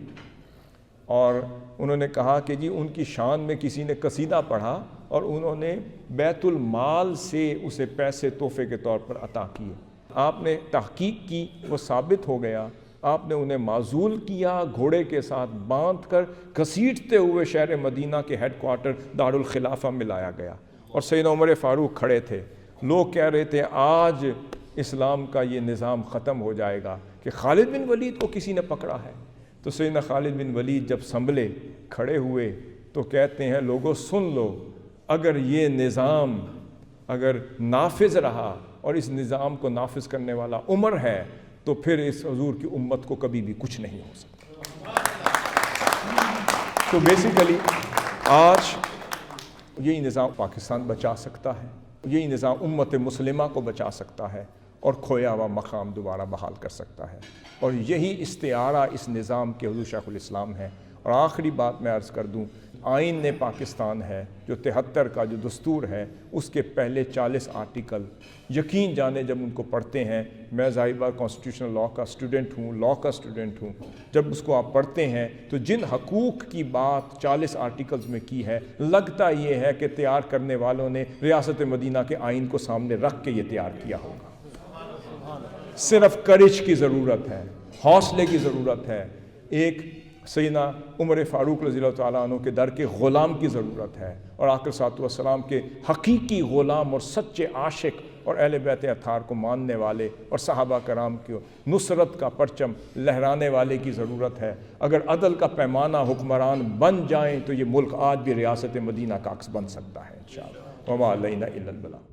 اور انہوں نے کہا کہ جی ان کی شان میں کسی نے قصیدہ پڑھا اور انہوں نے بیت المال سے اسے پیسے تحفے کے طور پر عطا کیے۔ آپ نے تحقیق کی، وہ ثابت ہو گیا، آپ نے انہیں معزول کیا، گھوڑے کے ساتھ باندھ کر گھسیٹتے ہوئے شہر مدینہ کے ہیڈ کوارٹر دارالخلافہ میں لایا گیا، اور سیدنا عمر فاروق کھڑے تھے۔ لوگ کہہ رہے تھے آج اسلام کا یہ نظام ختم ہو جائے گا کہ خالد بن ولید کو کسی نے پکڑا ہے۔ تو سیدنا خالد بن ولید جب سنبھلے، کھڑے ہوئے، تو کہتے ہیں لوگوں سن لو، اگر یہ نظام اگر نافذ رہا اور اس نظام کو نافذ کرنے والا عمر ہے تو پھر اس حضور کی امت کو کبھی بھی کچھ نہیں ہو سکتا۔ تو بیسیکلی آج یہی نظام پاکستان بچا سکتا ہے، یہی نظام امت مسلمہ کو بچا سکتا ہے اور کھویا ہوا مقام دوبارہ بحال کر سکتا ہے، اور یہی استعارہ اس نظام کے حضور شیخ الاسلام ہے۔ اور آخری بات میں عرض کر دوں، آئین نے پاکستان ہے جو 73 کا جو دستور ہے، اس کے پہلے 40 آرٹیکل یقین جانے جب ان کو پڑھتے ہیں، میں ظاہر بات کانسٹیٹیوشنل لا کا اسٹوڈنٹ ہوں، لا کا اسٹوڈنٹ ہوں، جب اس کو آپ پڑھتے ہیں تو جن حقوق کی بات 40 آرٹیکلز میں کی ہے، لگتا یہ ہے کہ تیار کرنے والوں نے ریاست مدینہ کے آئین کو سامنے رکھ کے یہ تیار کیا ہوگا۔ صرف کرج کی ضرورت ہے، حوصلے کی ضرورت ہے، ایک سیدنا عمر فاروق رضی اللہ تعالیٰ عنہ کے در کے غلام کی ضرورت ہے، اور آقا صلی اللہ علیہ وسلم کے حقیقی غلام اور سچے عاشق اور اہل بیت اطہار کو ماننے والے اور صحابہ کرام کی نصرت کا پرچم لہرانے والے کی ضرورت ہے۔ اگر عدل کا پیمانہ حکمران بن جائیں تو یہ ملک آج بھی ریاست مدینہ کا عکس بن سکتا ہے انشاءاللہ۔ وما علینا الا البلاغ۔